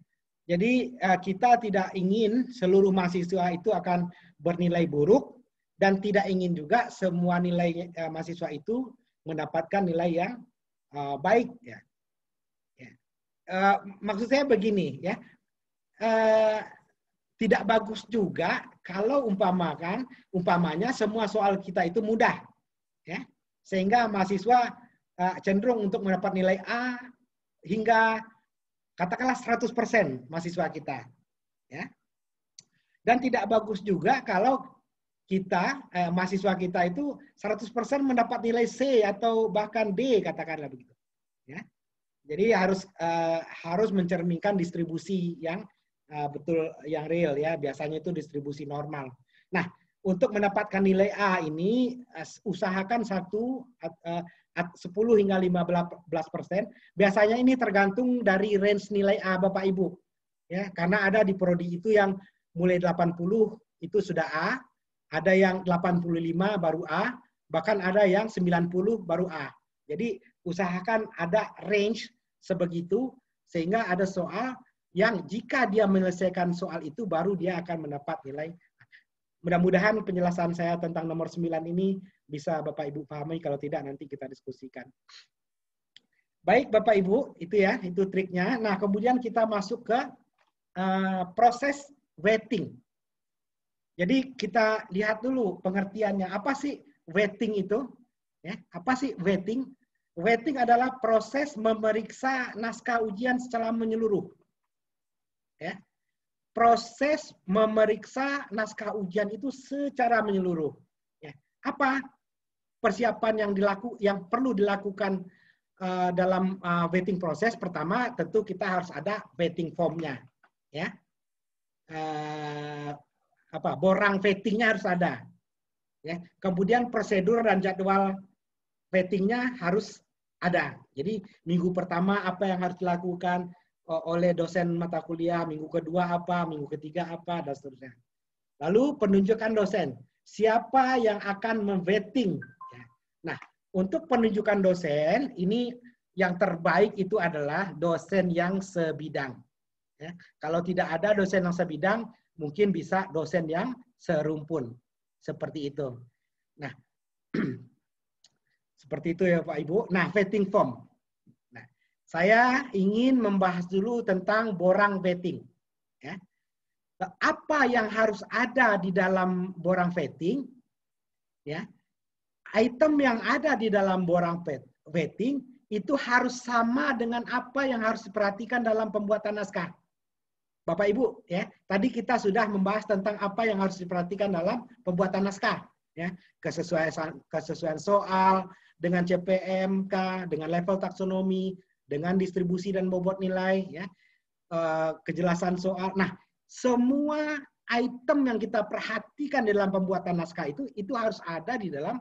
Jadi kita tidak ingin seluruh mahasiswa itu akan bernilai buruk, dan tidak ingin juga semua nilai mahasiswa itu mendapatkan nilai yang baik ya. Maksud saya begini ya, tidak bagus juga kalau umpamanya semua soal kita itu mudah ya, sehingga mahasiswa cenderung untuk mendapat nilai A hingga katakanlah 100% mahasiswa kita ya. Dan tidak bagus juga kalau kita mahasiswa kita itu 100% mendapat nilai C atau bahkan D, katakanlah begitu ya. Jadi harus mencerminkan distribusi yang betul, yang real ya, biasanya itu distribusi normal. Nah, untuk mendapatkan nilai A ini usahakan 10 hingga 15%. Biasanya ini tergantung dari range nilai A Bapak Ibu. Ya, karena ada di prodi itu yang mulai 80 itu sudah A, ada yang 85 baru A, bahkan ada yang 90 baru A. Jadi usahakan ada range sebegitu, sehingga ada soal yang jika dia menyelesaikan soal itu baru dia akan mendapat nilai. Mudah-mudahan penjelasan saya tentang nomor 9 ini bisa Bapak Ibu pahami, kalau tidak nanti kita diskusikan. Baik Bapak Ibu, itu ya, itu triknya. Nah, kemudian kita masuk ke proses weighting. Jadi kita lihat dulu pengertiannya, apa sih weighting itu? Ya, apa sih weighting? Weighting adalah proses memeriksa naskah ujian secara menyeluruh. Ya. Proses memeriksa naskah ujian itu secara menyeluruh. Ya. Apa persiapan yang perlu dilakukan dalam weighting proses? Pertama, tentu kita harus ada weighting form-nya. Ya. Borang weightingnya harus ada. Ya. Kemudian prosedur dan jadwal weightingnya harus ada. Jadi minggu pertama apa yang harus dilakukan oleh dosen mata kuliah, minggu kedua apa, minggu ketiga apa, dan seterusnya. Lalu penunjukan dosen, siapa yang akan memvetting. Nah, untuk penunjukan dosen ini yang terbaik itu adalah dosen yang sebidang. Ya. Kalau tidak ada dosen yang sebidang, mungkin bisa dosen yang serumpun, seperti itu. Nah, seperti itu ya Pak Ibu. Nah, vetting form. Nah, saya ingin membahas dulu tentang borang vetting. Ya. Apa yang harus ada di dalam borang vetting? Ya. Item yang ada di dalam borang vetting itu harus sama dengan apa yang harus diperhatikan dalam pembuatan naskah. Bapak Ibu, ya, tadi kita sudah membahas tentang apa yang harus diperhatikan dalam pembuatan naskah. Ya, kesesuaian soal, dengan CPMK, dengan level taksonomi, dengan distribusi dan bobot nilai, ya, kejelasan soal. Nah, semua item yang kita perhatikan dalam pembuatan naskah itu harus ada di dalam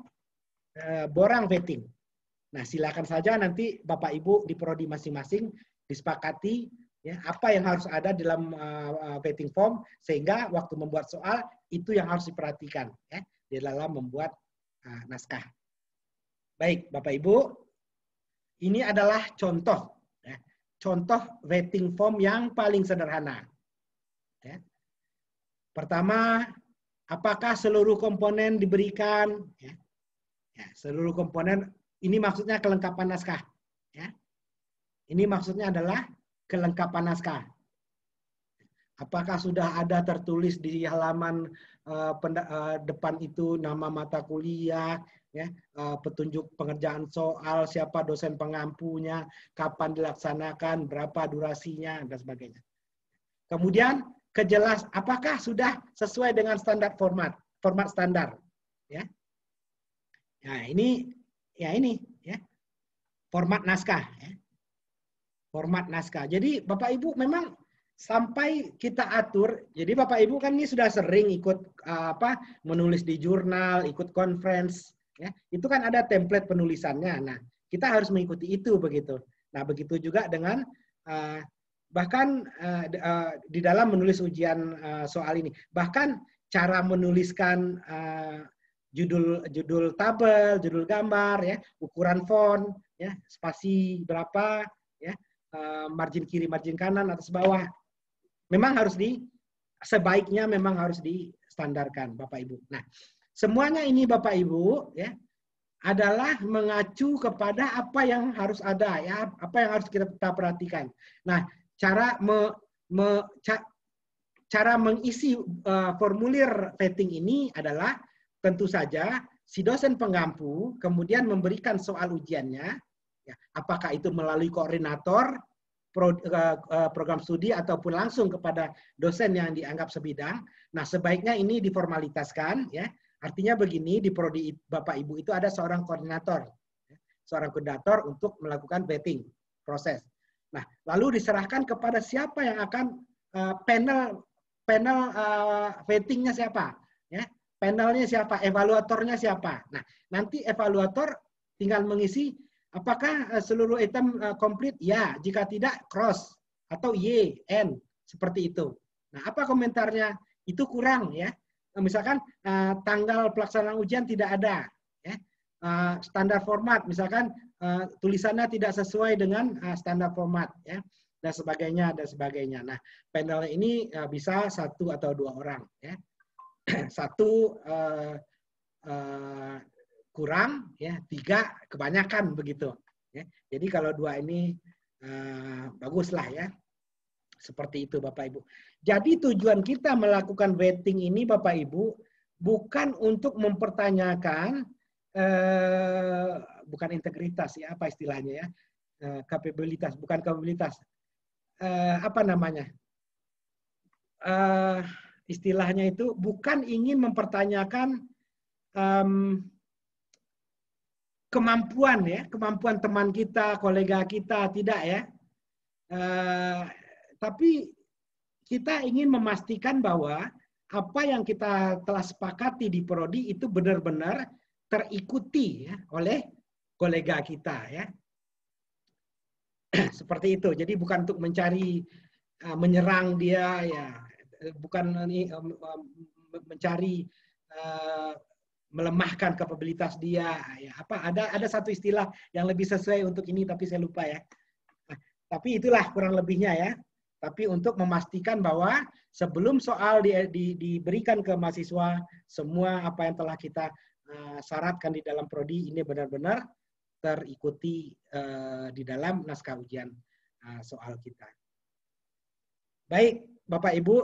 borang vetting. Nah, silakan saja nanti Bapak Ibu di prodi masing-masing disepakati ya, apa yang harus ada dalam vetting form, sehingga waktu membuat soal itu yang harus diperhatikan ya, di dalam membuat naskah. Baik, Bapak Ibu, ini adalah contoh, ya, contoh vetting form yang paling sederhana. Ya. Pertama, apakah seluruh komponen diberikan? Ya. Ya, seluruh komponen ini maksudnya kelengkapan naskah. Ya. Ini maksudnya adalah kelengkapan naskah. Apakah sudah ada tertulis di halaman depan itu nama mata kuliah, ya, petunjuk pengerjaan soal, siapa dosen pengampunya, kapan dilaksanakan, berapa durasinya, dan sebagainya. Kemudian apakah sudah sesuai dengan standar format standar, ya. Nah, ini ya format naskah, ya. Format naskah. Jadi Bapak Ibu memang sampai kita atur, jadi Bapak Ibu kan ini sudah sering ikut menulis di jurnal, ikut conference, ya. Itu kan ada template penulisannya. Nah, kita harus mengikuti itu begitu. Nah, begitu juga dengan bahkan di dalam menulis ujian soal ini. Bahkan cara menuliskan judul tabel, judul gambar, ya, ukuran font, ya, spasi berapa, ya, margin kiri, margin kanan, atas bawah. Memang sebaiknya memang harus distandarkan, Bapak Ibu. Nah, semuanya ini Bapak Ibu, ya, adalah mengacu kepada apa yang harus ada, ya, apa yang harus kita perhatikan. Nah, cara mengisi formulir vetting ini adalah tentu saja si dosen pengampu kemudian memberikan soal ujiannya, ya, apakah itu melalui koordinator program studi ataupun langsung kepada dosen yang dianggap sebidang. Nah, sebaiknya ini diformalitaskan, ya. Artinya begini, di prodi Bapak Ibu itu ada seorang koordinator, ya, seorang koordinator untuk melakukan vetting proses. Nah, lalu diserahkan kepada siapa yang akan panel vettingnya siapa, ya, panelnya siapa, evaluatornya siapa. Nah, nanti evaluator tinggal mengisi apakah seluruh item komplit? Ya, jika tidak cross atau Y, N, seperti itu. Nah, apa komentarnya? Itu kurang, ya. Misalkan tanggal pelaksanaan ujian tidak ada, ya. Standar format, misalkan tulisannya tidak sesuai dengan standar format, ya, dan sebagainya dan sebagainya. Nah, panel ini bisa 1 atau 2 orang, ya. 1 kurang, ya, 3 kebanyakan begitu, ya. Jadi kalau 2 ini baguslah, ya, seperti itu Bapak Ibu. Jadi tujuan kita melakukan vetting ini Bapak Ibu bukan untuk mempertanyakan bukan integritas, ya, apa istilahnya, ya, kapabilitas, bukan kapabilitas, apa namanya, istilahnya itu bukan ingin mempertanyakan kemampuan, ya, kemampuan teman kita, kolega kita, tidak, ya. Tapi kita ingin memastikan bahwa apa yang kita telah sepakati di prodi itu benar-benar terikuti, ya, oleh kolega kita, ya. Seperti itu. Jadi bukan untuk mencari menyerang dia, ya, bukan mencari melemahkan kapabilitas dia, ya. Ada satu istilah yang lebih sesuai untuk ini tapi saya lupa, ya. Nah, tapi itulah kurang lebihnya, ya. Tapi untuk memastikan bahwa sebelum soal diberikan ke mahasiswa, semua apa yang telah kita syaratkan di dalam prodi ini benar-benar terikuti di dalam naskah ujian soal kita. Baik, Bapak Ibu,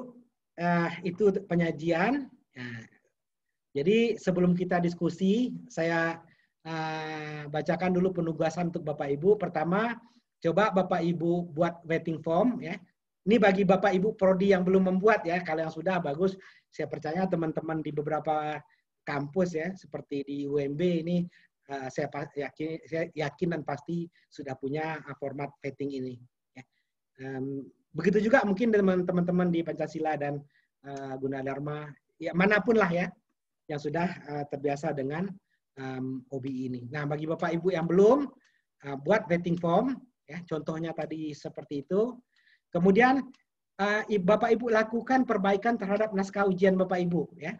itu penyajian. Jadi sebelum kita diskusi, saya bacakan dulu penugasan untuk Bapak Ibu. Pertama, coba Bapak Ibu buat vetting form, ya. Ini bagi Bapak Ibu prodi yang belum membuat, ya. Kalau yang sudah bagus, saya percaya teman-teman di beberapa kampus, ya, seperti di UMB ini, saya yakin dan pasti sudah punya format vetting ini, ya. Begitu juga mungkin teman-teman di Pancasila dan Gunadarma, ya, manapun lah, ya, yang sudah terbiasa dengan OBI ini. Nah, bagi Bapak Ibu yang belum, buat vetting form, ya, contohnya tadi seperti itu. Kemudian Bapak Ibu lakukan perbaikan terhadap naskah ujian Bapak Ibu, ya.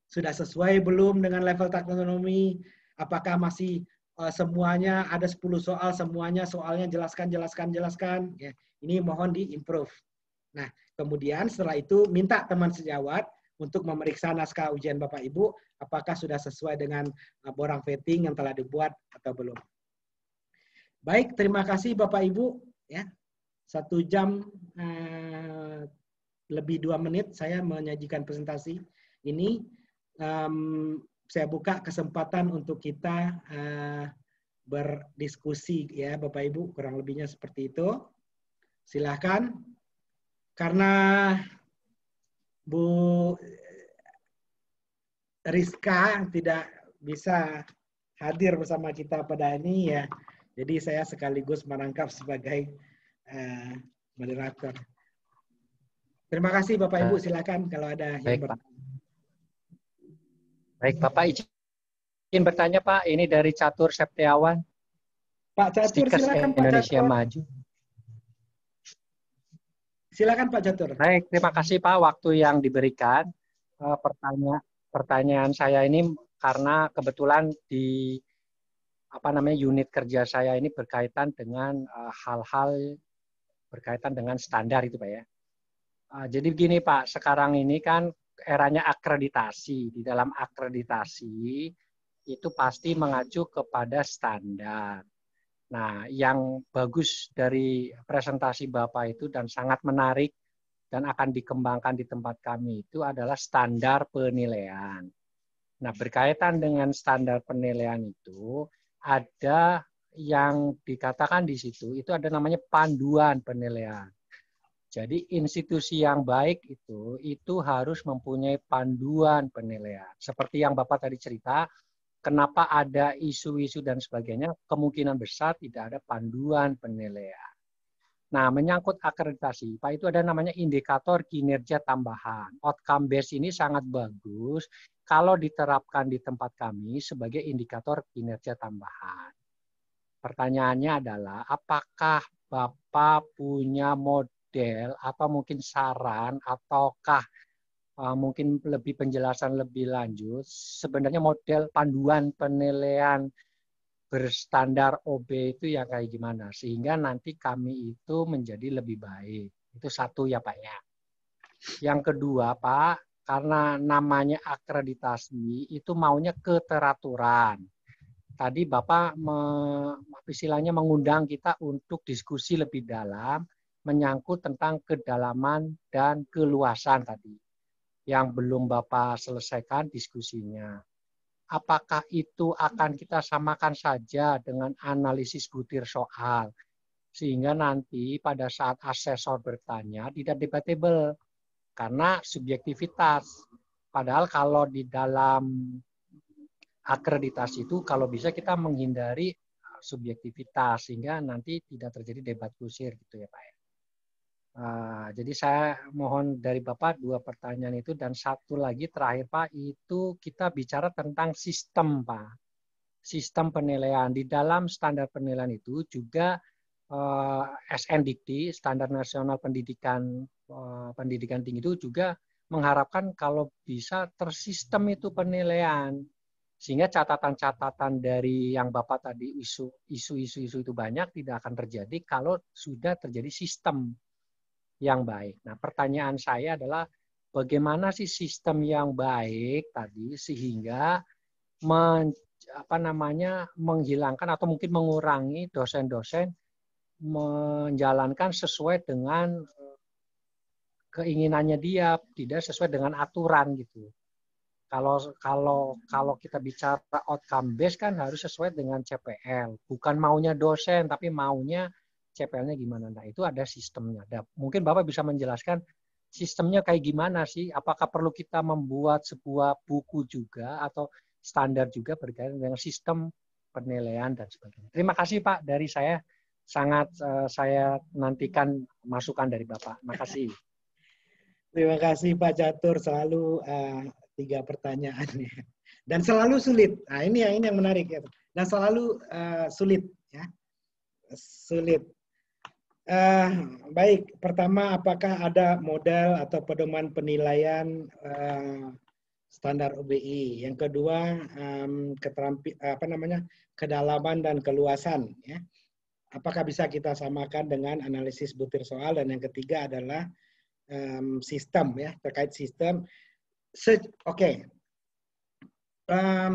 Sudah sesuai belum dengan level taksonomi? Apakah masih semuanya ada 10 soal, semuanya soalnya jelaskan. Ya, ini mohon di-improve. Nah, kemudian setelah itu minta teman sejawat untuk memeriksa naskah ujian Bapak Ibu, apakah sudah sesuai dengan borang vetting yang telah dibuat atau belum. Baik, terima kasih Bapak Ibu, ya. 1 jam lebih 2 menit saya menyajikan presentasi ini. Saya buka kesempatan untuk kita berdiskusi ya Bapak Ibu, kurang lebihnya seperti itu. Silakan. Karena Bu Rizka tidak bisa hadir bersama kita pada ini ya. Jadi saya sekaligus merangkap sebagai moderator. Terima kasih Bapak Ibu, silakan kalau ada yang Baik, Pak. Baik, Bapak izin bertanya Pak, ini dari Catur Septiawan. Pak Catur, Stikers silakan Pak Indonesia Catur. Maju. Silakan Pak Catur. Baik, terima kasih Pak waktu yang diberikan. Pertanyaan saya ini karena kebetulan di unit kerja saya ini berkaitan dengan hal-hal berkaitan dengan standar itu Pak ya. Jadi begini Pak, sekarang ini kan eranya akreditasi. Di dalam akreditasi itu pasti mengacu kepada standar. Nah, yang bagus dari presentasi Bapak itu dan sangat menarik dan akan dikembangkan di tempat kami itu adalah standar penilaian. Nah, berkaitan dengan standar penilaian itu ada yang dikatakan di situ, itu ada namanya panduan penilaian. Jadi institusi yang baik itu harus mempunyai panduan penilaian. Seperti yang Bapak tadi cerita, kenapa ada isu-isu dan sebagainya, kemungkinan besar tidak ada panduan penilaian. Nah, menyangkut akreditasi, Pak, itu ada namanya indikator kinerja tambahan. Outcome base ini sangat bagus kalau diterapkan di tempat kami sebagai indikator kinerja tambahan. Pertanyaannya adalah, apakah Bapak punya model atau mungkin saran ataukah mungkin lebih penjelasan lebih lanjut sebenarnya model panduan penilaian berstandar OB itu ya kayak gimana sehingga nanti kami itu menjadi lebih baik. Itu satu ya Pak ya. Yang kedua Pak, karena namanya akreditasi itu maunya keteraturan. Tadi Bapak istilahnya mengundang kita untuk diskusi lebih dalam menyangkut tentang kedalaman dan keluasan tadi yang belum Bapak selesaikan diskusinya. Apakah itu akan kita samakan saja dengan analisis butir soal sehingga nanti pada saat asesor bertanya tidak debatable karena subjektivitas. Padahal kalau di dalam akreditasi itu kalau bisa kita menghindari subjektivitas sehingga nanti tidak terjadi debat kusir gitu ya Pak ya. Jadi saya mohon dari Bapak 2 pertanyaan itu dan satu lagi terakhir Pak itu kita bicara tentang sistem Pak. Sistem penilaian di dalam standar penilaian itu juga SNDikti Standar Nasional Pendidikan Tinggi itu juga mengharapkan kalau bisa tersistem itu penilaian. Sehingga catatan-catatan dari yang Bapak tadi isu-isu itu banyak tidak akan terjadi kalau sudah terjadi sistem yang baik. Nah, pertanyaan saya adalah bagaimana sih sistem yang baik tadi sehingga menghilangkan atau mungkin mengurangi dosen-dosen menjalankan sesuai dengan keinginannya dia, tidak sesuai dengan aturan gitu. Kalau kita bicara outcome based kan harus sesuai dengan CPL, bukan maunya dosen tapi maunya CPL-nya gimana. Nah, itu ada sistemnya. Mungkin Bapak bisa menjelaskan sistemnya kayak gimana sih? Apakah perlu kita membuat sebuah buku juga atau standar juga berkaitan dengan sistem penilaian dan sebagainya. Terima kasih Pak dari saya. Sangat saya nantikan masukan dari Bapak. Terima kasih. Terima kasih Pak Catur, selalu 3 pertanyaan dan selalu sulit. Nah, ini yang menarik ya. Dan selalu sulit ya. Sulit. Baik, pertama apakah ada model atau pedoman penilaian standar OBI? Yang kedua kedalaman dan keluasan ya. Apakah bisa kita samakan dengan analisis butir soal? Dan yang ketiga adalah sistem ya, terkait sistem.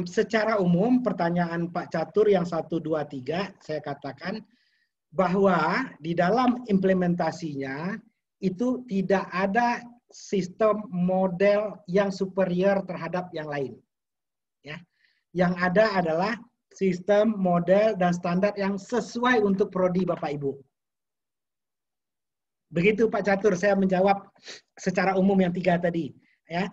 Secara umum pertanyaan Pak Catur yang 1, 2, 3 saya katakan bahwa di dalam implementasinya itu tidak ada sistem model yang superior terhadap yang lain. Ya. Yang ada adalah sistem, model, dan standar yang sesuai untuk prodi Bapak Ibu. Begitu Pak Catur, saya menjawab secara umum yang 3 tadi, ya,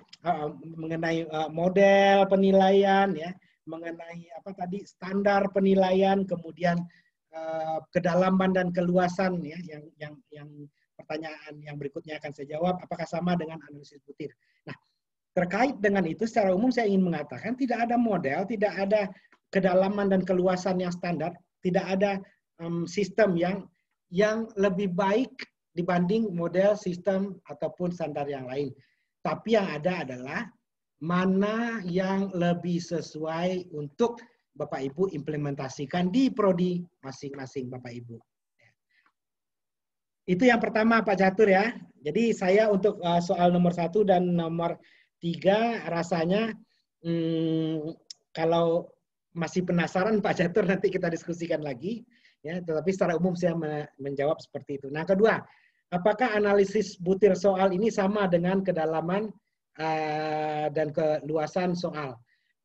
mengenai model penilaian, ya, mengenai apa tadi standar penilaian, kemudian kedalaman dan keluasan, ya, yang pertanyaan yang berikutnya akan saya jawab, apakah sama dengan analisis butir. Nah, terkait dengan itu, secara umum saya ingin mengatakan tidak ada model, tidak ada kedalaman dan keluasan yang standar, tidak ada sistem yang lebih baik dibanding model, sistem, ataupun standar yang lain. Tapi yang ada adalah mana yang lebih sesuai untuk Bapak Ibu implementasikan di prodi masing-masing Bapak Ibu. Itu yang pertama Pak Catur ya. Jadi saya untuk soal nomor 1 dan nomor 3 rasanya kalau masih penasaran Pak Catur nanti kita diskusikan lagi ya. Tetapi secara umum saya menjawab seperti itu. Nah kedua, apakah analisis butir soal ini sama dengan kedalaman dan keluasan soal?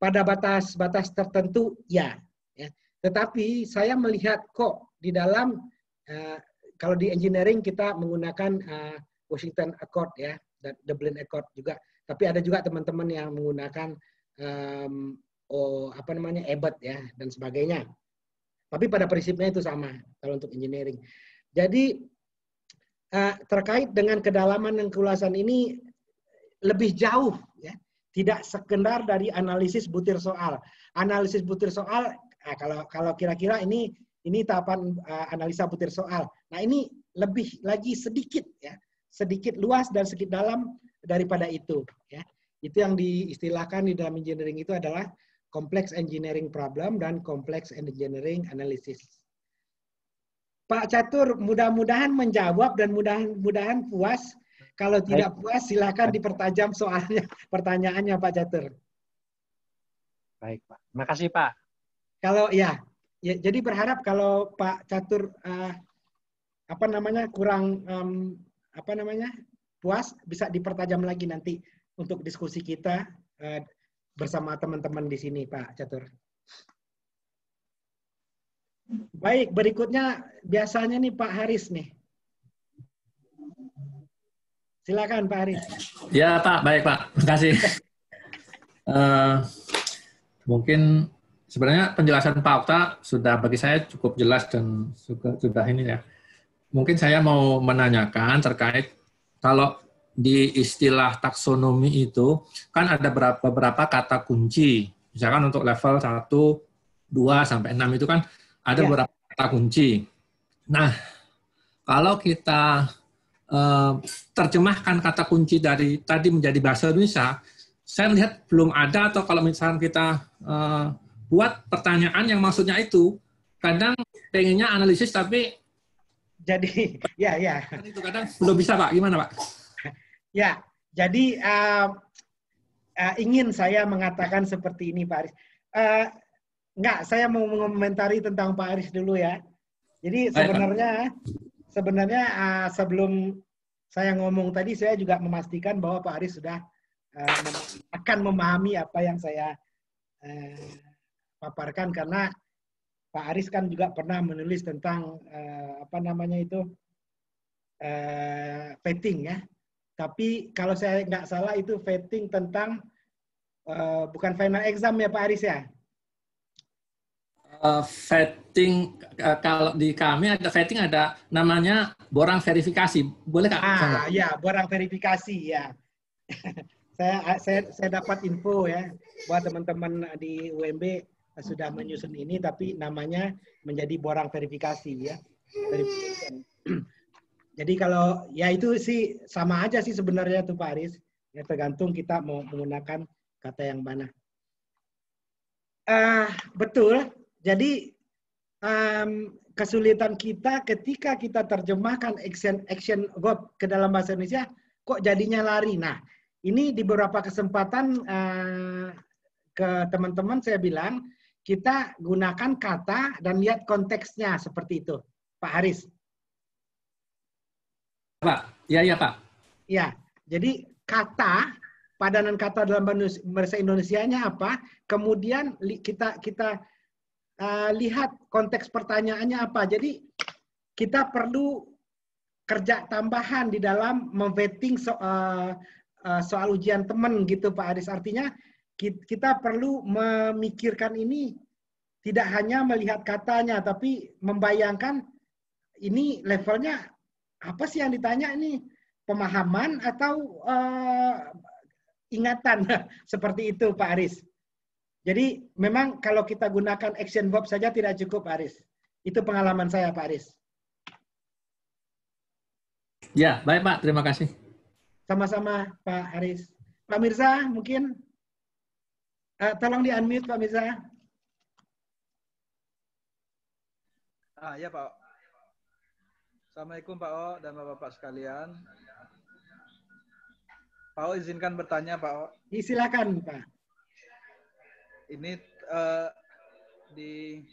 Pada batas-batas tertentu ya. Tetapi saya melihat kok di dalam kalau di engineering kita menggunakan Washington Accord ya, dan Dublin Accord juga. Tapi ada juga teman-teman yang menggunakan EBOT ya dan sebagainya. Tapi pada prinsipnya itu sama kalau untuk engineering. Jadi terkait dengan kedalaman dan keluasan ini lebih jauh ya, tidak sekedar dari analisis butir soal. Analisis butir soal kalau kira-kira ini tahapan analisa butir soal. Nah ini lebih lagi sedikit ya, sedikit luas dan sedikit dalam daripada itu. Ya. Itu yang diistilahkan di dalam engineering itu adalah complex engineering problem dan complex engineering analysis. Pak Catur mudah-mudahan menjawab dan mudah-mudahan puas. Kalau tidak puas silakan dipertajam soalnya, pertanyaannya Pak Catur. Baik Pak, terima kasih Pak. Kalau ya, jadi berharap kalau Pak Catur kurang puas bisa dipertajam lagi nanti untuk diskusi kita bersama teman-teman di sini Pak Catur. Baik, berikutnya biasanya nih Pak Haris nih. Silakan Pak Haris. Ya Pak, baik Pak, terima kasih. Mungkin sebenarnya penjelasan Pak Okta sudah bagi saya cukup jelas dan sudah ini ya. Mungkin saya mau menanyakan terkait kalau di istilah taksonomi itu kan ada beberapa kata kunci. Misalkan untuk level 1, 2 sampai 6 itu kan ada beberapa kata kunci. Nah, kalau kita terjemahkan kata kunci dari tadi menjadi bahasa Indonesia, saya melihat belum ada, atau kalau misalnya kita buat pertanyaan yang maksudnya itu, kadang pengennya analisis tapi jadi ya itu kadang belum bisa Pak, gimana Pak? Ya, jadi ingin saya mengatakan seperti ini Pak Aris. Enggak, saya mau mengomentari tentang Pak Aris dulu ya. Jadi sebenarnya sebelum saya ngomong tadi, saya juga memastikan bahwa Pak Aris sudah akan memahami apa yang saya paparkan, karena Pak Aris kan juga pernah menulis tentang vetting ya. Tapi kalau saya nggak salah itu vetting tentang bukan final exam ya Pak Aris ya? Vetting, kalau di kami ada vetting, ada namanya borang verifikasi. Boleh Kak? Ya, borang verifikasi ya. saya dapat info ya bahwa teman-teman di UMB sudah menyusun ini, tapi namanya menjadi borang verifikasi ya. Jadi kalau ya itu sih sama aja sih sebenarnya tuh Pak Aris. Ya tergantung kita mau menggunakan kata yang mana. Betul. Jadi kesulitan kita ketika kita terjemahkan action verb ke dalam bahasa Indonesia, kok jadinya lari. Nah, ini di beberapa kesempatan ke teman-teman saya bilang, kita gunakan kata dan lihat konteksnya seperti itu. Pak Haris. Pak, ya Pak. Ya, Jadi kata, padanan kata dalam bahasa Indonesianya apa? Kemudian kita lihat konteks pertanyaannya apa. Jadi kita perlu kerja tambahan di dalam memvetting soal ujian teman gitu Pak Aris. Artinya kita perlu memikirkan ini tidak hanya melihat katanya, tapi membayangkan ini levelnya apa sih yang ditanya ini, pemahaman atau ingatan seperti itu Pak Aris. Jadi memang kalau kita gunakan action verb saja tidak cukup Pak Aris. Itu pengalaman saya Pak Aris. Ya, baik Pak, terima kasih. Sama-sama Pak Aris. Pak Mirza mungkin tolong di-unmute Pak Mirza. Ya Pak. Assalamualaikum Pak O dan Bapak-Bapak sekalian. Pak O izinkan bertanya Pak O. Silakan Pak. Ini di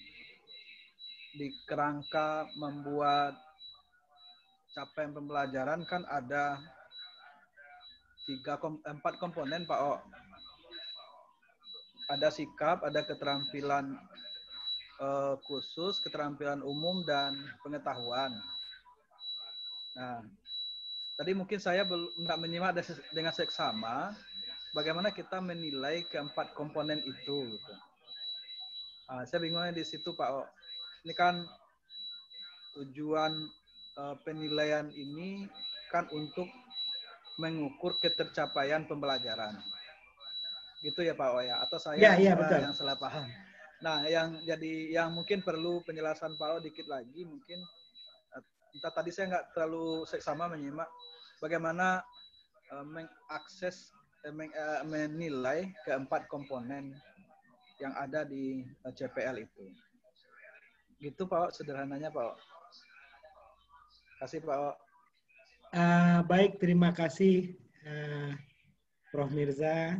kerangka membuat capaian pembelajaran kan ada 4 komponen Pak O. Ada sikap, ada keterampilan khusus, keterampilan umum, dan pengetahuan. Nah, tadi mungkin saya nggak menyimak dengan seksama bagaimana kita menilai ke-4 komponen itu. Gitu. Saya bingungnya di situ Pak O. Ini kan tujuan penilaian ini kan untuk mengukur ketercapaian pembelajaran. Gitu ya Pak O ya? Atau saya betul. yang salah paham? Nah, yang mungkin perlu penjelasan Pak O dikit lagi mungkin. Entah tadi saya nggak terlalu seksama menyimak bagaimana mengakses, menilai ke-4 komponen yang ada di CPL itu. Gitu Pak O, sederhananya Pak O. Kasih Pak O. Baik, terima kasih Prof. Mirza.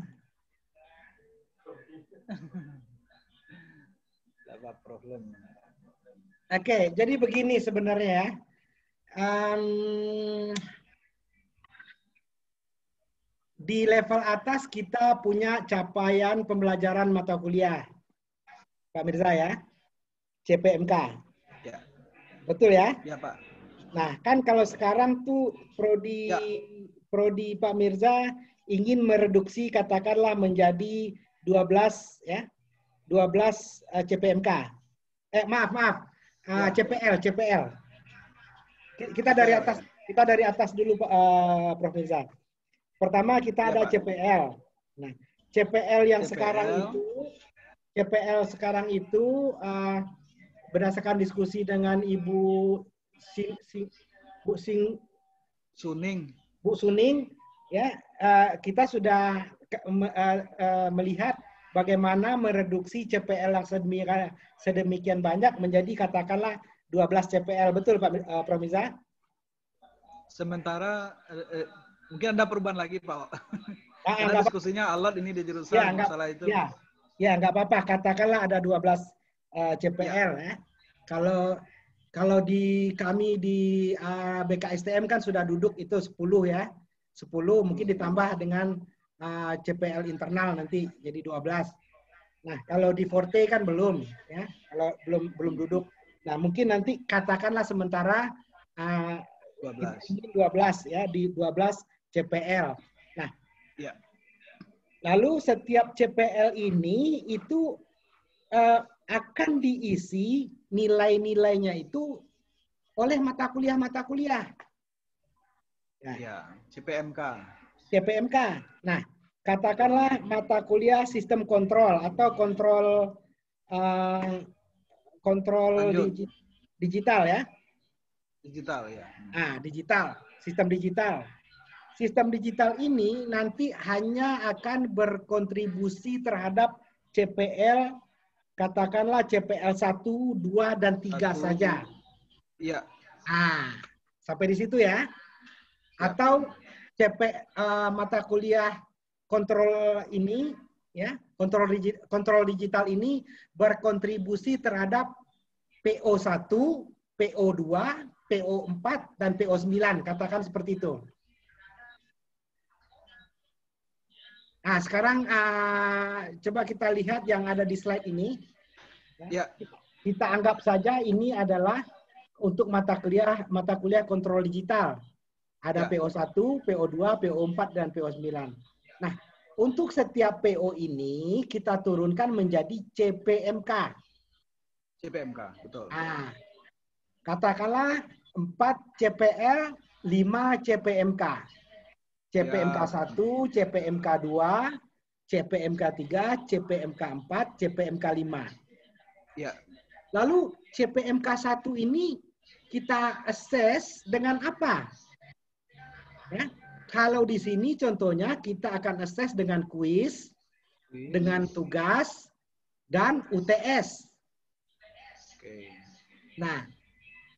Tidak problem. Oke, jadi begini sebenarnya ya. Di level atas kita punya capaian pembelajaran mata kuliah, Pak Mirza ya, CPMK. Ya. Betul ya? Ya Pak. Nah, kan kalau sekarang tuh prodi Pak Mirza ingin mereduksi katakanlah menjadi 12 ya. 12 CPMK. Maaf. CPL. Kita dari atas dulu Prof. Mirza. Pertama kita ada Pak. CPL. Nah, CPL yang sekarang itu berdasarkan diskusi dengan Bu Suning ya, kita sudah melihat bagaimana mereduksi CPL yang sedemikian banyak menjadi katakanlah 12 CPL. Betul Pak Prof. Mirza? Sementara mungkin ada perubahan lagi Pak. Karena diskusinya alot ini di jurusan masalah itu. Ya, nggak apa-apa. Katakanlah ada 12 CPL ya. Kalau di kami di BKSTM kan sudah duduk itu 10 ya. 10 mungkin ditambah dengan CPL internal nanti jadi 12. Nah, kalau di Forte kan belum ya. Kalau belum duduk. Nah, mungkin nanti katakanlah sementara 12 ya, di 12 CPL. Nah, ya. Lalu setiap CPL ini itu akan diisi nilai-nilainya itu oleh mata kuliah. Ya, CPMK. Nah, katakanlah mata kuliah sistem kontrol atau kontrol digital ya. Digital ya. Digital, sistem digital. Sistem digital ini nanti hanya akan berkontribusi terhadap CPL, katakanlah CPL 1, 2, dan 3 saja. Iya. Sampai di situ ya. Atau mata kuliah kontrol ini, ya, kontrol digital ini berkontribusi terhadap PO1, PO2, PO4, dan PO9, katakan seperti itu. Nah, sekarang coba kita lihat yang ada di slide ini. Ya. Kita anggap saja ini adalah untuk mata kuliah kontrol digital. Ada Ya. PO1, PO2, PO4, dan PO9. Nah, untuk setiap PO ini kita turunkan menjadi CPMK. CPMK, betul. Nah, katakanlah 4 CPL, 5 CPMK. CPMK 1, CPMK 2, CPMK 3, CPMK 4, CPMK 5. Ya. Lalu CPMK 1 ini kita assess dengan apa? Ya, kalau di sini contohnya kita akan assess dengan kuis, dengan tugas, dan UTS. Oke. Nah,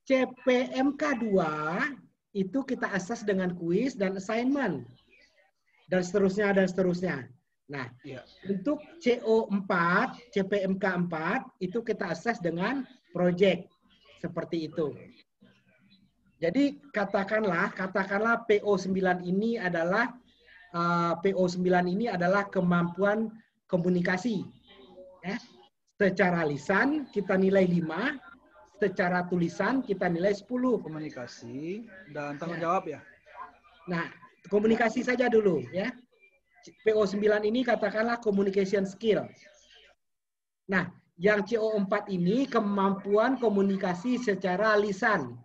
CPMK 2 itu kita assess dengan kuis dan assignment. Dan seterusnya, dan seterusnya. Nah, Ya. untuk CO4, CPMK 4, itu kita assess dengan project. Seperti itu. Jadi katakanlah PO9 ini adalah kemampuan komunikasi. Ya. Secara lisan kita nilai 5, secara tulisan kita nilai 10. Komunikasi dan tanggung jawab ya. Nah, komunikasi saja dulu ya. PO9 ini katakanlah communication skill. Nah, yang CO4 ini kemampuan komunikasi secara lisan.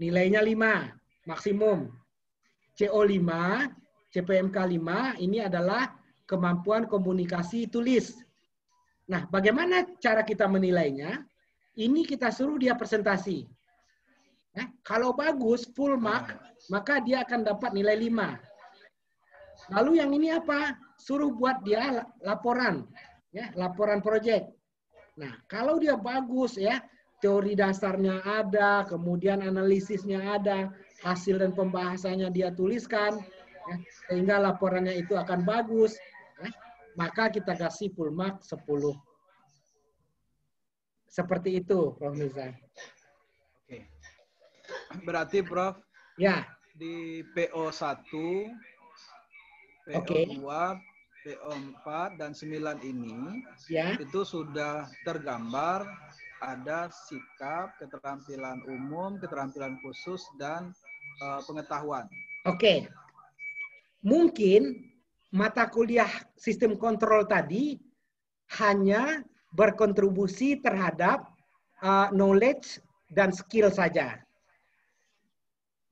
Nilainya 5 maksimum. CO5, CPMK 5 ini adalah kemampuan komunikasi tulis. Nah, bagaimana cara kita menilainya? Ini kita suruh dia presentasi. Nah, kalau bagus, full mark, maka dia akan dapat nilai 5. Lalu yang ini apa? Suruh buat dia laporan. Ya, laporan proyek. Nah, kalau dia bagus ya, teori dasarnya ada, kemudian analisisnya ada, hasil dan pembahasannya dia tuliskan, ya, sehingga laporannya itu akan bagus, ya, maka kita kasih full mark 10. Seperti itu, Prof. Mirza. Oke. Berarti Prof, Ya. di PO1, PO2, PO4, dan 9 ini, Ya. itu sudah tergambar ada sikap, keterampilan umum, keterampilan khusus, dan pengetahuan. Oke. Mungkin mata kuliah sistem kontrol tadi hanya berkontribusi terhadap knowledge dan skill saja.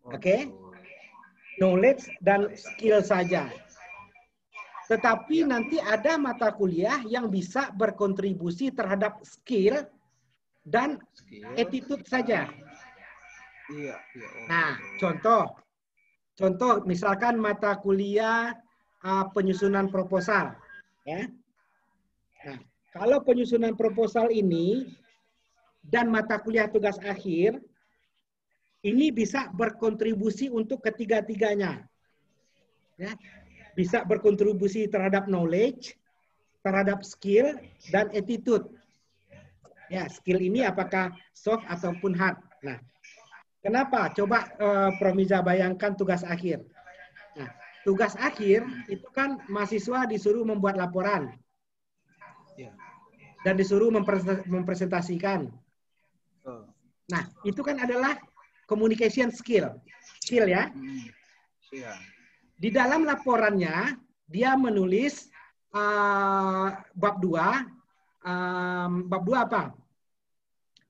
Oke? Knowledge dan skill saja. Tetapi nanti ada mata kuliah yang bisa berkontribusi terhadap skill dan attitude saja. Iya. Nah, contoh misalkan mata kuliah penyusunan proposal, ya. Nah, kalau penyusunan proposal ini dan mata kuliah tugas akhir ini bisa berkontribusi untuk ketiga-tiganya, ya. Bisa berkontribusi terhadap knowledge, terhadap skill dan attitude. Ya, skill ini apakah soft ataupun hard. Nah, kenapa? Coba Prof. Mirza bayangkan tugas akhir. Nah, tugas akhir itu kan mahasiswa disuruh membuat laporan. Dan disuruh mempresentasikan. Nah, itu kan adalah communication skill. Skill ya. Di dalam laporannya, dia menulis bab 2. Bab 2 apa?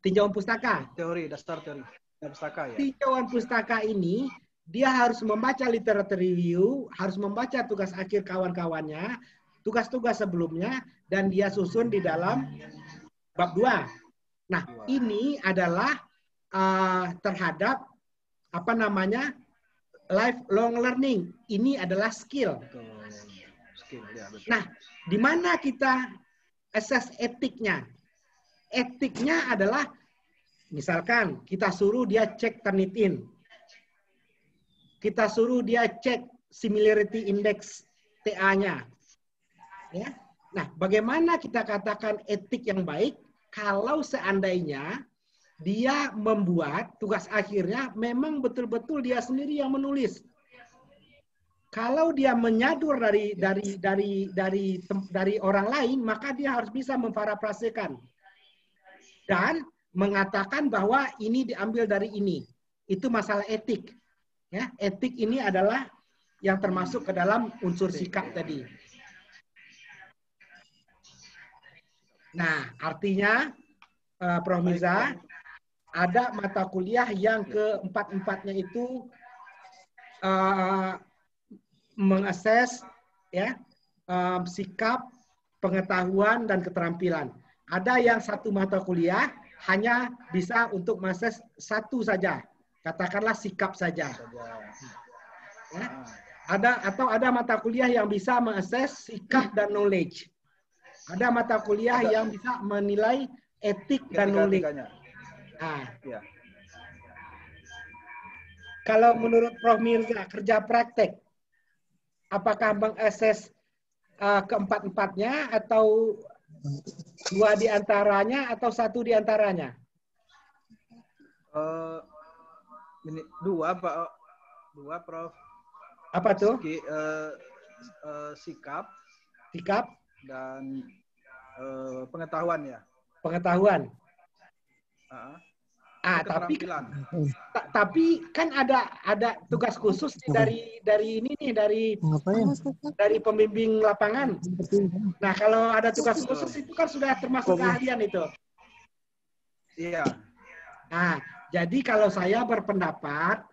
Tinjauan pustaka. Teori, dasar teori. Pustaka, ya. Tinjauan pustaka ini, dia harus membaca literatur review, harus membaca tugas akhir kawan-kawannya, tugas-tugas sebelumnya, dan dia susun di dalam bab 2. Nah, ini adalah terhadap apa namanya lifelong learning. Ini adalah skill. Nah, di mana kita assess etiknya? Etiknya adalah misalkan kita suruh dia cek Turnitin. Kita suruh dia cek similarity index TA-nya. Ya. Nah, bagaimana kita katakan etik yang baik kalau seandainya dia membuat tugas akhirnya memang betul-betul dia sendiri yang menulis. Kalau dia menyadur dari orang lain, maka dia harus bisa memparafrasekan dan mengatakan bahwa ini diambil dari ini. Itu masalah etik. Ya, etik ini adalah yang termasuk ke dalam unsur sikap tadi. Nah, artinya Prof. Mirza, ada mata kuliah yang keempat-empatnya itu mengakses ya sikap, pengetahuan dan keterampilan. Ada yang satu mata kuliah hanya bisa untuk mengakses satu saja, katakanlah sikap saja. Ya. Ada mata kuliah yang bisa mengakses sikap dan knowledge. Ada mata kuliah yang bisa menilai etik dan knowledge. Nah, ya. Kalau menurut Prof. Mirza, kerja praktek, apakah mengakses keempat-empatnya atau dua di antaranya atau satu di antaranya? Dua, Pak. Dua, Prof. Apa tuh? Sikap dan pengetahuan ya. Pengetahuan. Tapi kan ada tugas khusus dari ini nih dari pembimbing lapangan. Nah, kalau ada tugas khusus itu kan sudah termasuk keahlian itu. Iya. Nah, jadi kalau saya berpendapat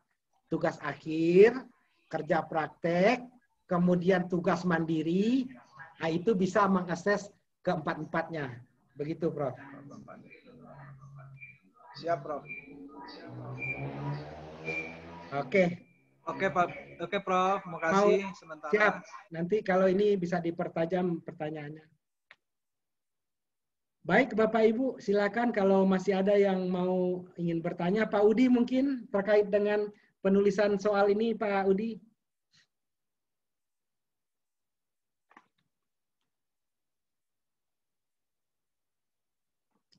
tugas akhir, kerja praktek, kemudian tugas mandiri, nah itu bisa mengakses keempat-empatnya. Begitu, Prof. Siap, Prof. Oke. Oke, Pak. Oke, Prof. Makasih sementara. Siap. Nanti kalau ini bisa dipertajam pertanyaannya. Baik, Bapak Ibu, silakan kalau masih ada yang mau ingin bertanya. Pak Udi mungkin terkait dengan penulisan soal ini, Pak Udi.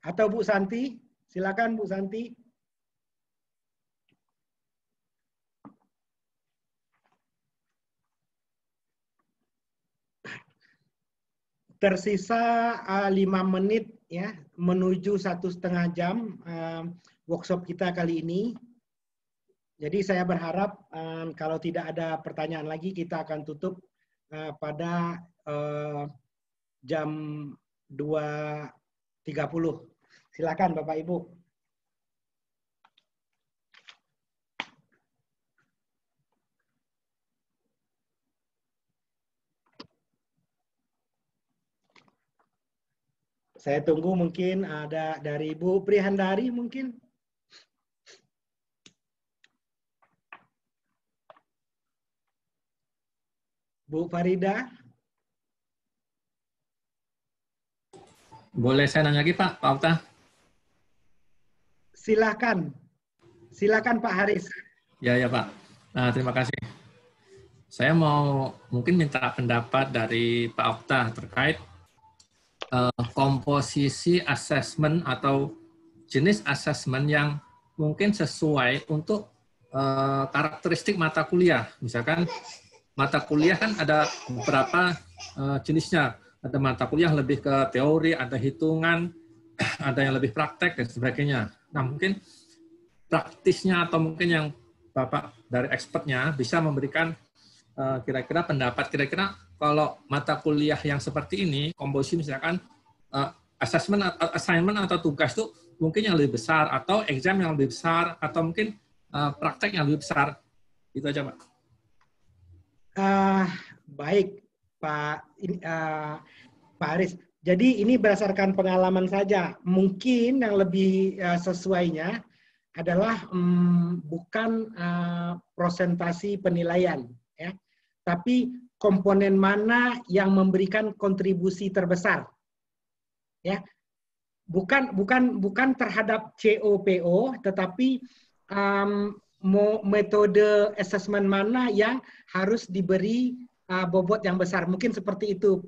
Atau Bu Santi, silakan Bu Santi. Tersisa 5 menit ya menuju 1,5 jam workshop kita kali ini. Jadi saya berharap kalau tidak ada pertanyaan lagi kita akan tutup pada jam 2.30. Silakan Bapak Ibu. Saya tunggu mungkin ada dari Bu Prihandari mungkin. Bu Farida. Boleh saya nanya lagi Pak Okta? Silakan. Silakan Pak Haris. Ya Pak. Nah, terima kasih. Saya mau mungkin minta pendapat dari Pak Okta terkait komposisi asesmen atau jenis asesmen yang mungkin sesuai untuk karakteristik mata kuliah. Misalkan mata kuliah kan ada beberapa jenisnya. Ada mata kuliah lebih ke teori, ada hitungan, ada yang lebih praktek dan sebagainya. Nah, mungkin praktisnya atau mungkin yang Bapak dari expertnya bisa memberikan kira-kira pendapat, kira-kira kalau mata kuliah yang seperti ini, komposisi misalkan assignment atau tugas itu mungkin yang lebih besar, atau exam yang lebih besar, atau mungkin praktek yang lebih besar. Itu aja, Pak. Baik, Pak Haris. Jadi ini berdasarkan pengalaman saja. Mungkin yang lebih sesuainya adalah bukan prosentasi penilaian, ya, tapi komponen mana yang memberikan kontribusi terbesar, ya, bukan terhadap COPO, tetapi metode assessment mana yang harus diberi bobot yang besar. Mungkin seperti itu,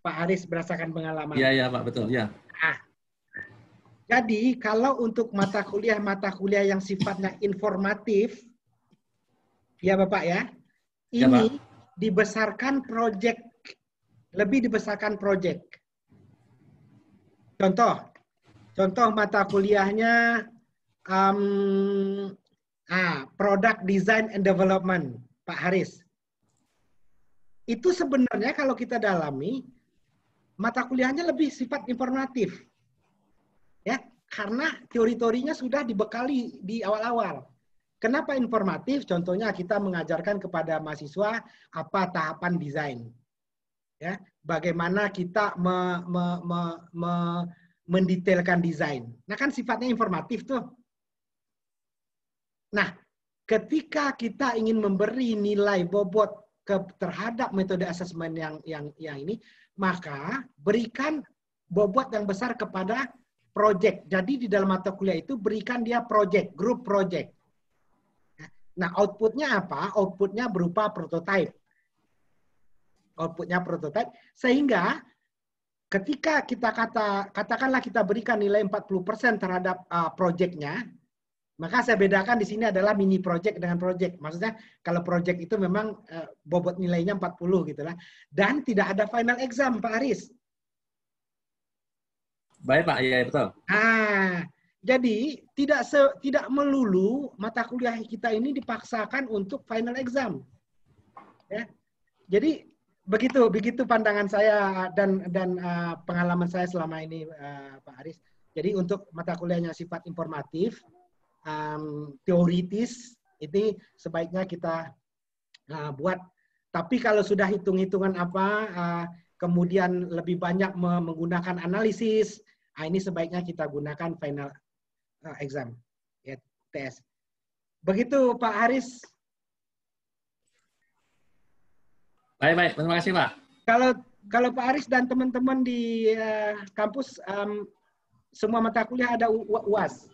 Pak Haris, berdasarkan pengalaman. Iya Pak, betul ya. Jadi kalau untuk mata kuliah yang sifatnya informatif, ya Bapak ya, ini dibesarkan project, lebih dibesarkan project. Contoh mata kuliahnya Product Design and Development, Pak Haris. Itu sebenarnya kalau kita dalami, mata kuliahnya lebih sifat informatif. Ya, karena teori-teorinya sudah dibekali di awal-awal. Kenapa informatif? Contohnya kita mengajarkan kepada mahasiswa apa tahapan desain. Ya, bagaimana kita mendetailkan desain. Nah, kan sifatnya informatif tuh. Nah, ketika kita ingin memberi nilai bobot terhadap metode asesmen yang ini, maka berikan bobot yang besar kepada project. Jadi di dalam mata kuliah itu berikan dia project, grup project. Nah, outputnya apa? Outputnya berupa prototype. Outputnya prototype, sehingga ketika kita katakanlah kita berikan nilai 40% terhadap project-nya, maka saya bedakan di sini adalah mini project dengan project. Maksudnya kalau project itu memang bobot nilainya 40 gitu lah. Dan tidak ada final exam, Pak Aris. Baik, Pak. Iya, betul. Jadi tidak melulu mata kuliah kita ini dipaksakan untuk final exam. Ya. Jadi begitu pandangan saya dan pengalaman saya selama ini, Pak Aris. Jadi untuk mata kuliahnya sifat informatif, teoritis, itu sebaiknya kita buat. Tapi kalau sudah hitung-hitungan kemudian lebih banyak menggunakan analisis, ini sebaiknya kita gunakan final exam, ya, tes. Begitu Pak Haris. Baik. Terima kasih, Pak. Kalau Pak Haris dan teman-teman di kampus, semua mata kuliah ada UAS.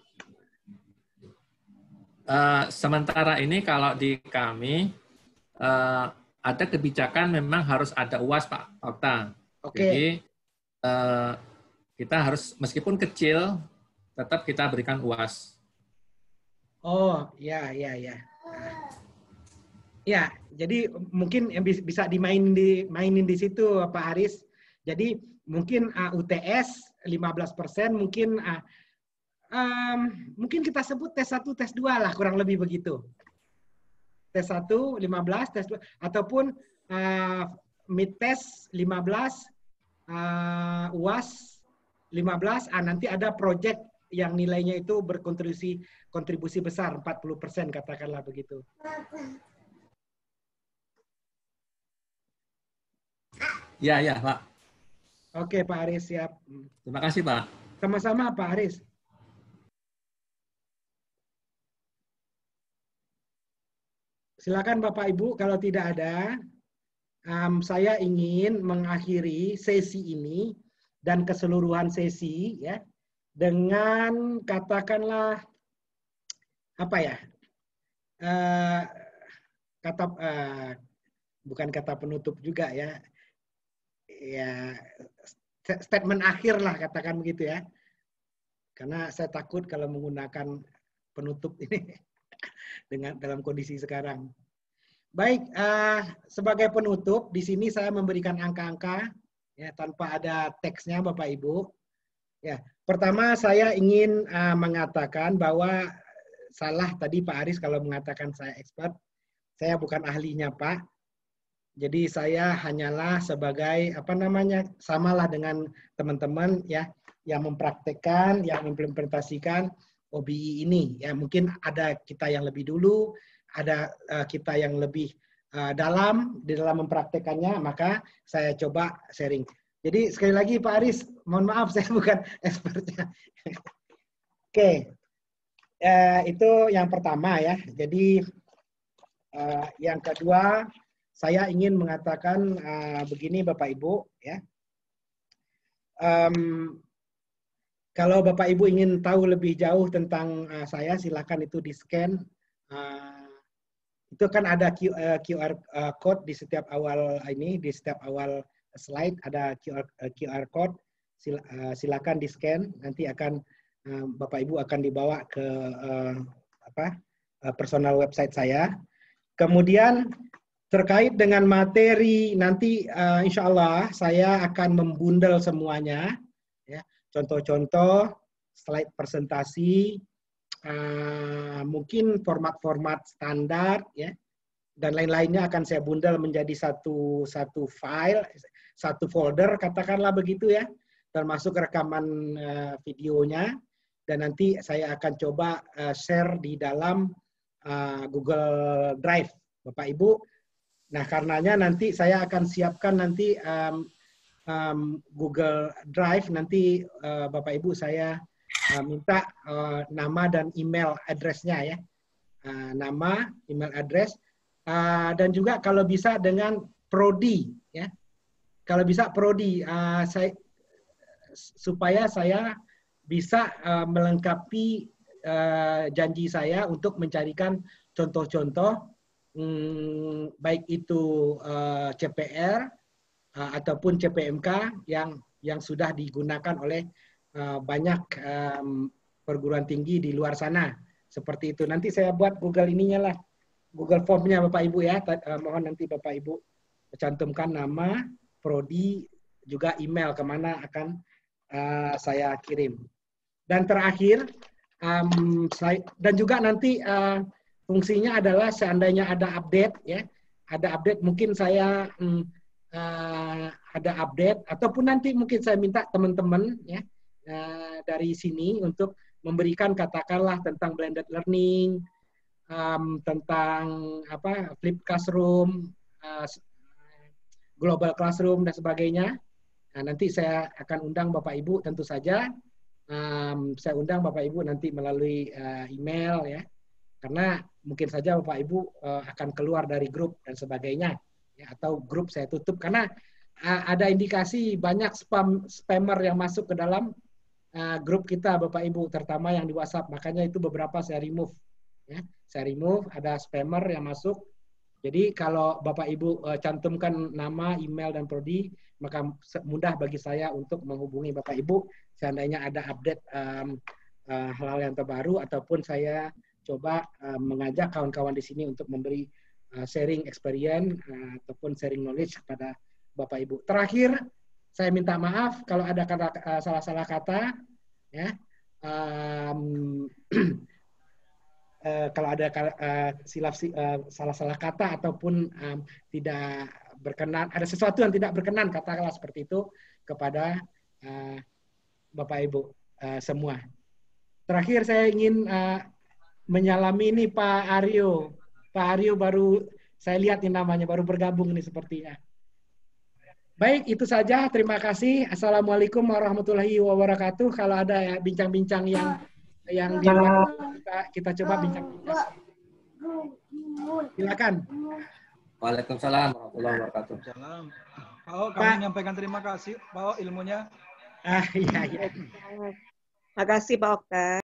Sementara ini kalau di kami ada kebijakan memang harus ada UAS, Pak Okta. Jadi kita harus meskipun kecil tetap kita berikan UAS. Oh, ya. Ya, jadi mungkin bisa mainin di situ Pak Haris. Jadi mungkin UTS 15%, mungkin kita sebut tes 1, tes 2 lah, kurang lebih begitu. Tes 1, 15, tes 2, ataupun mid test 15, UAS 15, nanti ada project yang nilainya itu berkontribusi besar, 40% katakanlah begitu. Ya, Pak. Oke, Pak Haris, siap. Terima kasih, Pak. Sama-sama, Pak Haris. Silakan Bapak Ibu, kalau tidak ada, saya ingin mengakhiri sesi ini dan keseluruhan sesi ya dengan katakanlah bukan kata penutup juga ya, statement akhir lah katakan begitu ya, karena saya takut kalau menggunakan penutup ini dalam kondisi sekarang. Baik, sebagai penutup di sini saya memberikan angka-angka ya tanpa ada teksnya Bapak Ibu. Ya, pertama saya ingin mengatakan bahwa salah tadi Pak Aris kalau mengatakan saya expert. Saya bukan ahlinya Pak. Jadi saya hanyalah sebagai samalah dengan teman-teman ya yang mempraktekkan, yang mengimplementasikan OBI ini. Ya mungkin ada kita yang lebih dulu, ada kita yang lebih dalam di dalam mempraktekannya, maka saya coba sharing. Jadi sekali lagi Pak Aris, mohon maaf saya bukan expertnya. Oke, itu yang pertama ya. Jadi yang kedua saya ingin mengatakan begini Bapak Ibu ya. Kalau Bapak Ibu ingin tahu lebih jauh tentang saya, silakan itu di-scan. Itu kan ada QR code di setiap awal di setiap awal slide ada QR code. Silakan di-scan. Nanti akan Bapak Ibu akan dibawa ke personal website saya. Kemudian terkait dengan materi nanti insya Allah saya akan membundel semuanya, ya. Contoh-contoh, slide presentasi, mungkin format-format standar, ya, dan lain-lainnya akan saya bundel menjadi satu file, satu folder, katakanlah begitu ya, termasuk rekaman videonya, dan nanti saya akan coba share di dalam Google Drive, Bapak Ibu. Nah, karenanya nanti saya akan siapkan nanti Google Drive, nanti Bapak Ibu saya minta nama dan email address-nya ya. Nama, email address, dan juga kalau bisa dengan prodi ya. Kalau bisa prodi, supaya saya bisa melengkapi janji saya untuk mencarikan contoh-contoh baik itu CPR ataupun CPMK yang sudah digunakan oleh banyak perguruan tinggi di luar sana. Seperti itu. Nanti saya buat Google ininya lah, Google Form-nya Bapak Ibu ya. Mohon nanti Bapak Ibu cantumkan nama, prodi, juga email kemana akan saya kirim. Dan terakhir, dan juga nanti fungsinya adalah seandainya ada update ya, ada update mungkin saya ada update ataupun nanti mungkin saya minta teman-teman ya dari sini untuk memberikan katakanlah tentang blended learning, tentang apa flipped classroom, global classroom dan sebagainya. Nah, nanti saya akan undang Bapak Ibu tentu saja. Saya undang Bapak Ibu nanti melalui email ya. Karena mungkin saja Bapak Ibu akan keluar dari grup dan sebagainya, ya, atau grup saya tutup karena ada indikasi banyak spammer yang masuk ke dalam grup kita Bapak Ibu, terutama yang di WhatsApp. Makanya itu beberapa saya remove, ya, saya remove. Ada spammer yang masuk. Jadi kalau Bapak Ibu cantumkan nama, email dan prodi, maka mudah bagi saya untuk menghubungi Bapak Ibu seandainya ada update hal-hal yang terbaru ataupun saya coba mengajak kawan-kawan di sini untuk memberi sharing experience ataupun sharing knowledge kepada Bapak Ibu. Terakhir, saya minta maaf kalau ada salah-salah kata, ya. Kalau ada salah-salah kata ataupun tidak berkenan, ada sesuatu yang tidak berkenan, katakanlah seperti itu kepada Bapak Ibu semua. Terakhir saya ingin menyalami ini Pak Aryo. Pak Aryo baru saya lihat ini namanya, baru bergabung ini sepertinya. Baik, itu saja. Terima kasih. Assalamualaikum warahmatullahi wabarakatuh. Kalau ada ya bincang-bincang yang di luar kita coba bincang-bincang. Silakan. Waalaikumsalam warahmatullahi wabarakatuh. Pak, kami menyampaikan terima kasih Pak ilmunya. Iya. Makasih Pak Okta.